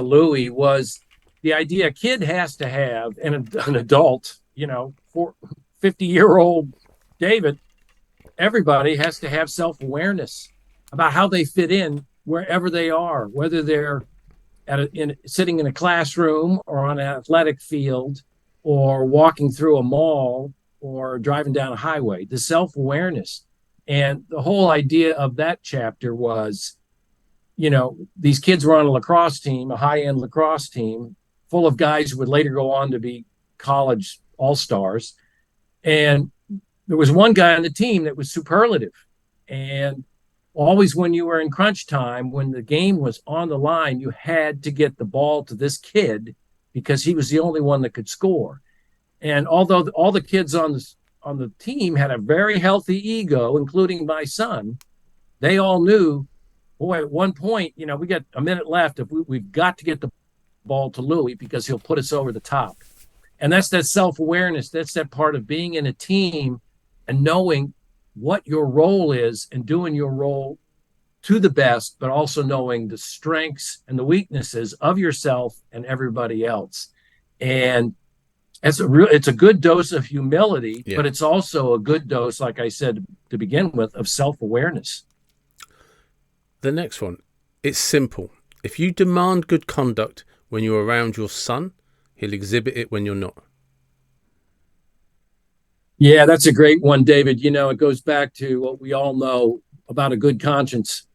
Louis, was the idea a kid has to have, and an adult, 50-year-old David, everybody has to have self-awareness about how they fit in wherever they are, whether they're sitting in a classroom or on an athletic field or walking through a mall or driving down a highway. The self-awareness. And the whole idea of that chapter was, these kids were on a lacrosse team, a high-end lacrosse team, full of guys who would later go on to be college all-stars. And there was one guy on the team that was superlative. And always when you were in crunch time, when the game was on the line, you had to get the ball to this kid because he was the only one that could score. And although all the kids on the team had a very healthy ego, including my son, they all knew, boy, at one point, we got a minute left. If we've got to get the ball to Louis because he'll put us over the top. And that's that self-awareness. That's that part of being in a team and knowing what your role is and doing your role to the best, but also knowing the strengths and the weaknesses of yourself and everybody else. And it's a good dose of humility, but it's also a good dose, like I said to begin with, of self-awareness. The next one, it's simple. If you demand good conduct when you're around your son, he'll exhibit it when you're not. Yeah, that's a great one, David. It goes back to what we all know about a good conscience.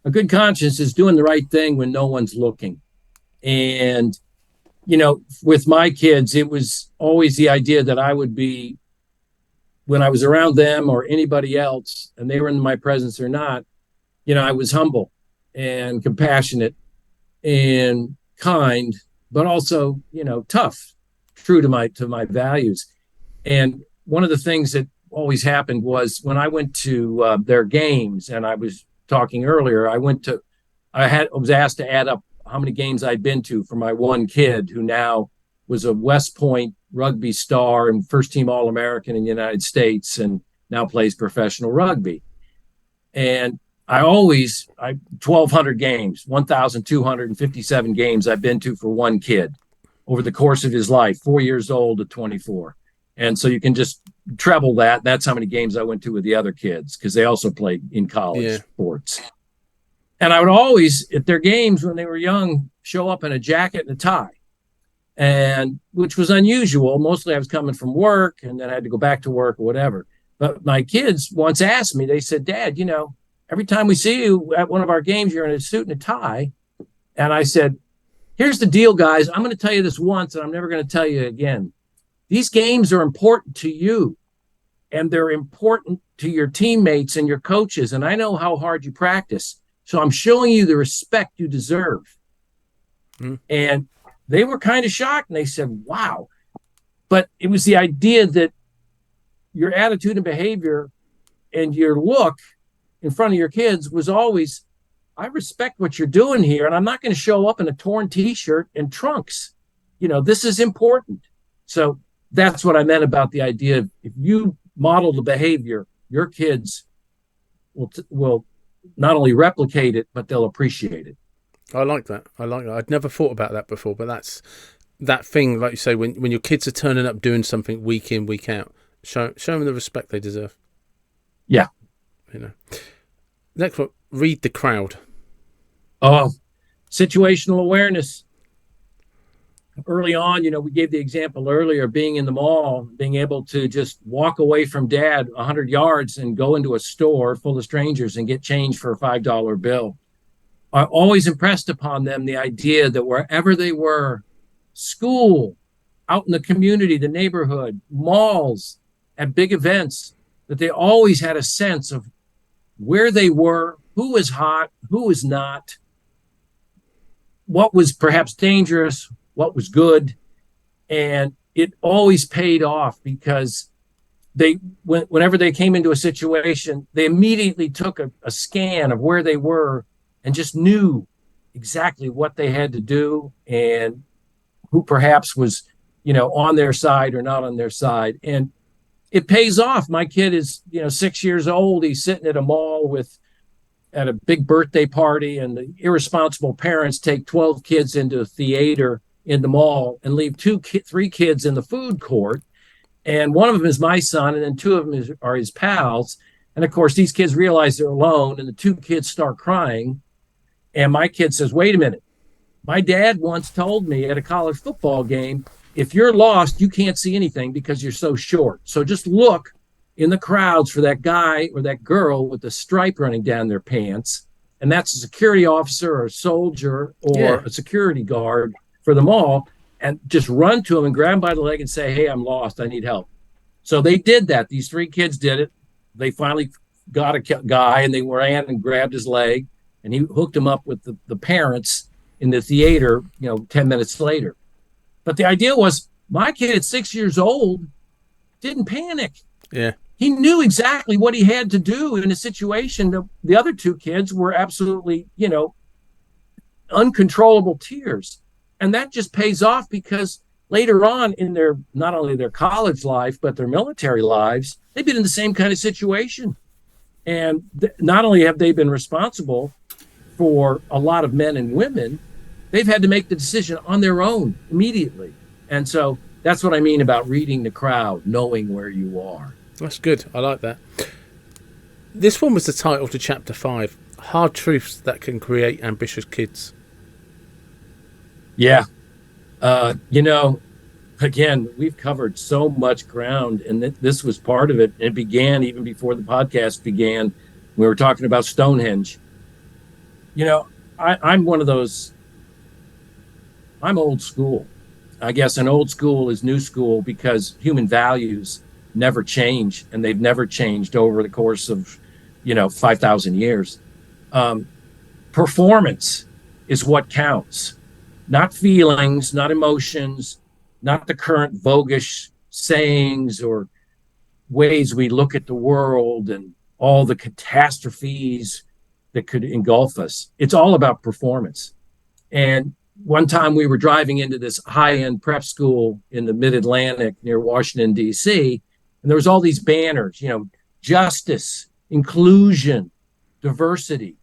A good conscience is doing the right thing when no one's looking. And, with my kids, it was always the idea that I would be, when I was around them or anybody else, and they were in my presence or not, I was humble and compassionate and kind, but also, tough, true to my values. And one of the things that always happened was when I went to their games, and I was talking earlier, I was asked to add up how many games I'd been to for my one kid who now was a West Point rugby star and first team All-American in the United States and now plays professional rugby. And 1,200 games, 1,257 games I've been to for one kid over the course of his life, 4 years old to 24. And so you can just treble that. That's how many games I went to with the other kids because they also played in college sports. And I would always, at their games when they were young, show up in a jacket and a tie, and which was unusual. Mostly I was coming from work and then I had to go back to work or whatever. But my kids once asked me, they said, Dad, every time we see you at one of our games, you're in a suit and a tie. And I said, here's the deal, guys. I'm going to tell you this once and I'm never going to tell you again. These games are important to you and they're important to your teammates and your coaches. And I know how hard you practice. So I'm showing you the respect you deserve. And they were kind of shocked and they said, wow. But it was the idea that your attitude and behavior and your look in front of your kids was always, I respect what you're doing here. And I'm not going to show up in a torn t-shirt and trunks. This is important. So that's what I meant about the idea of if you model the behavior, your kids will not only replicate it, but they'll appreciate it. I like that. I'd never thought about that before, but that's that thing, like you say, when your kids are turning up doing something week in, week out, show them the respect they deserve. Yeah. Next one, read the crowd. Oh, situational awareness. Early on, we gave the example earlier, being in the mall, being able to just walk away from dad 100 yards and go into a store full of strangers and get change for a $5 bill. I always impressed upon them the idea that wherever they were, school, out in the community, the neighborhood, malls, at big events, that they always had a sense of where they were, who was hot, who was not, what was perhaps dangerous, what was good. And it always paid off because whenever they came into a situation, they immediately took a scan of where they were and just knew exactly what they had to do and who perhaps was, on their side or not on their side. And it pays off. My kid is, 6 years old. He's sitting at a mall at a big birthday party, and the irresponsible parents take 12 kids into a theater in the mall and leave 3 kids in the food court. And one of them is my son, and then 2 of them are his pals. And of course, these kids realize they're alone, and the 2 kids start crying. And my kid says, wait a minute. My dad once told me at a college football game, if you're lost, you can't see anything because you're so short. So just look in the crowds for that guy or that girl with the stripe running down their pants and that's a security officer or a soldier or Yeah. a security guard for the mall, and just run to him and grab him by the leg and say, "Hey, I'm lost. I need help." So they did that. These three kids did it. They finally got a guy, and they ran and grabbed his leg, and he hooked him up with the parents in the theater, 10 minutes later. But the idea was my kid at 6 years old didn't panic. Yeah. He knew exactly what he had to do in a situation that the other two kids were absolutely, uncontrollable tears. And that just pays off because later on in their, not only their college life, but their military lives, they've been in the same kind of situation. And not only have they been responsible for a lot of men and women, they've had to make the decision on their own immediately. And so that's what I mean about reading the crowd, knowing where you are. That's good. I like that. This one was the title to chapter 5, Hard Truths That Can Create Ambitious Kids. Yeah. Again, we've covered so much ground, and this was part of it. It began even before the podcast began. We were talking about Stonehenge. I'm one of those, I'm old school. I guess an old school is new school because human values never change, and they've never changed over the course of, 5,000 years. Performance is what counts, not feelings, not emotions, not the current voguish sayings or ways we look at the world and all the catastrophes that could engulf us. It's all about performance. And one time we were driving into this high-end prep school in the mid-Atlantic near Washington, D.C., and there was all these banners, justice, inclusion, diversity.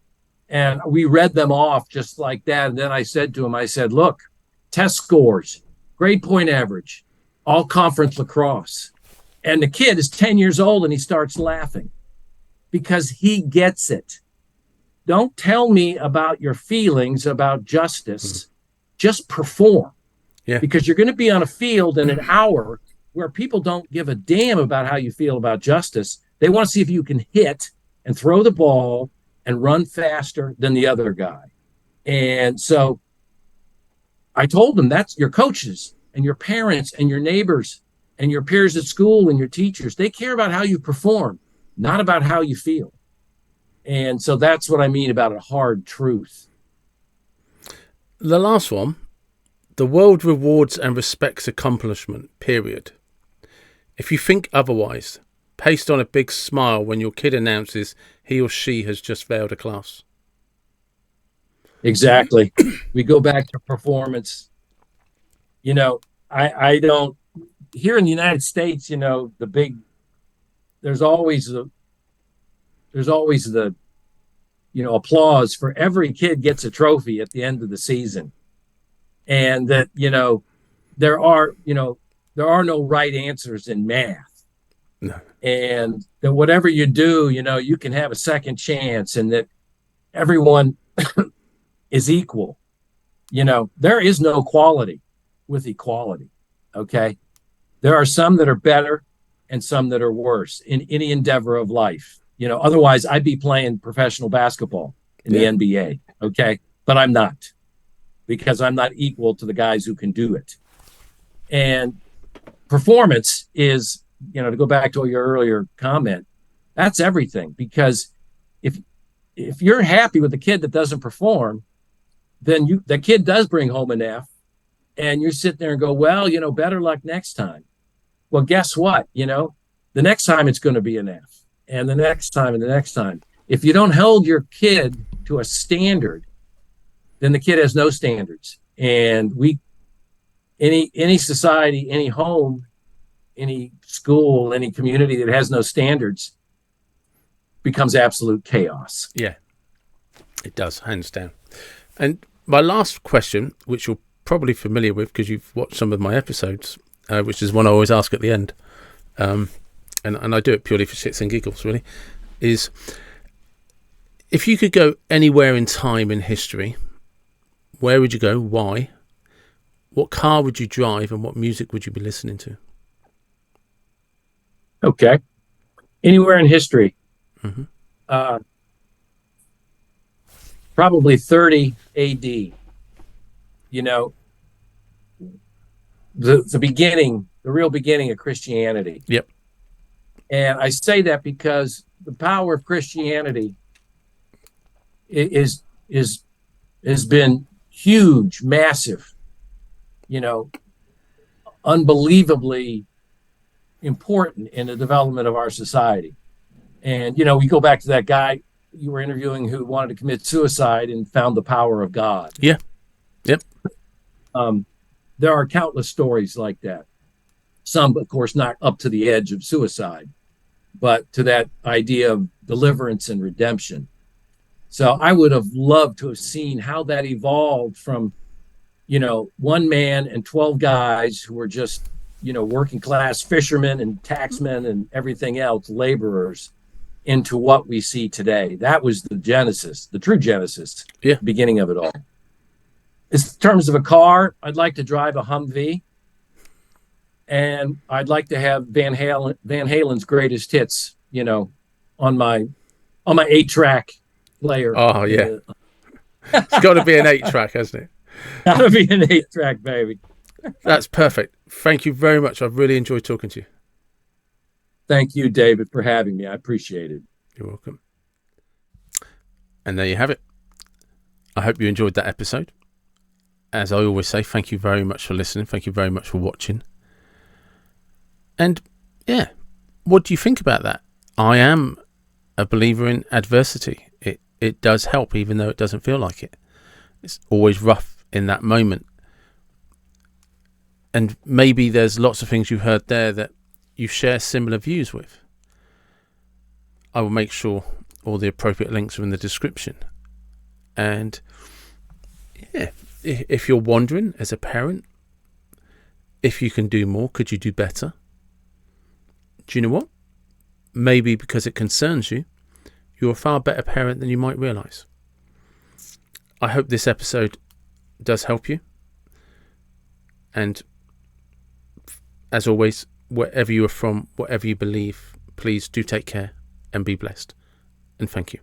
And we read them off just like that. And then I said to him, look, test scores, grade point average, all conference lacrosse. And the kid is 10 years old and he starts laughing because he gets it. Don't tell me about your feelings about justice. Just perform. Yeah. Because you're going to be on a field in an hour where people don't give a damn about how you feel about justice. They want to see if you can hit and throw the ball and run faster than the other guy. And so I told them that's your coaches and your parents and your neighbors and your peers at school and your teachers. They care about how you perform, not about how you feel. And so that's what I mean about a hard truth. The last one, the world rewards and respects accomplishment, period. If you think otherwise, paste on a big smile when your kid announces he or she has just failed a class. Exactly. We go back to performance. I don't, here in the United States, there's always the applause for every kid gets a trophy at the end of the season. And that, there are no right answers in math. No. And that whatever you do, you can have a second chance, and that everyone is equal. There is no quality with equality. Okay. There are some that are better and some that are worse in any endeavor of life. Otherwise I'd be playing professional basketball in the NBA. Okay. But I'm not, because I'm not equal to the guys who can do it. And performance is, to go back to your earlier comment, that's everything. Because if you're happy with the kid that doesn't perform, then the kid does bring home an F, and you sit there and go, well, better luck next time. Well, guess what? The next time it's going to be an F, and the next time and the next time. If you don't hold your kid to a standard, then the kid has no standards. And any society, any home, any school, any community that has no standards becomes absolute chaos. Yeah, it does, hands down. And my last question, which you're probably familiar with because you've watched some of my episodes, which is one I always ask at the end, and I do it purely for shits and giggles, really, is if you could go anywhere in time in history, where would you go? Why? What car would you drive, and what music would you be listening to? Okay. Anywhere in history. Mm-hmm. probably 30 AD. You know, the beginning, the real beginning of Christianity. Yep. And I say that because the power of Christianity is has been huge, massive, you know, unbelievably important in the development of our society. And we go back to that guy you were interviewing who wanted to commit suicide and found the power of God. Yeah. Yep. There are countless stories like that. Some, of course, not up to the edge of suicide, but to that idea of deliverance and redemption. So I would have loved to have seen how that evolved from, one man and 12 guys who were just, working class fishermen and taxmen and everything else, laborers, into what we see today. That was the genesis, the true genesis, Yeah. beginning of it all. In terms of a car, I'd like to drive a Humvee, and I'd like to have Van Halen's greatest hits, on my 8-track player. Oh, yeah. It's got to be an 8-track, hasn't it? Gotta be an 8-track, baby. That's perfect. Thank you very much. I've really enjoyed talking to you. Thank you, David, for having me. I appreciate it. You're welcome. And there you have it. I hope you enjoyed that episode. As I always say, thank you very much for listening. Thank you very much for watching. And yeah, what do you think about that? I am a believer in adversity. It does help, even though it doesn't feel like it. It's always rough in that moment. And maybe there's lots of things you heard there that you share similar views with. I will make sure all the appropriate links are in the description. And yeah, if you're wondering as a parent, if you can do more, could you do better? Do you know what? Maybe because it concerns you, you're a far better parent than you might realise. I hope this episode does help you. And as always, wherever you are from, whatever you believe, please do take care and be blessed. And thank you.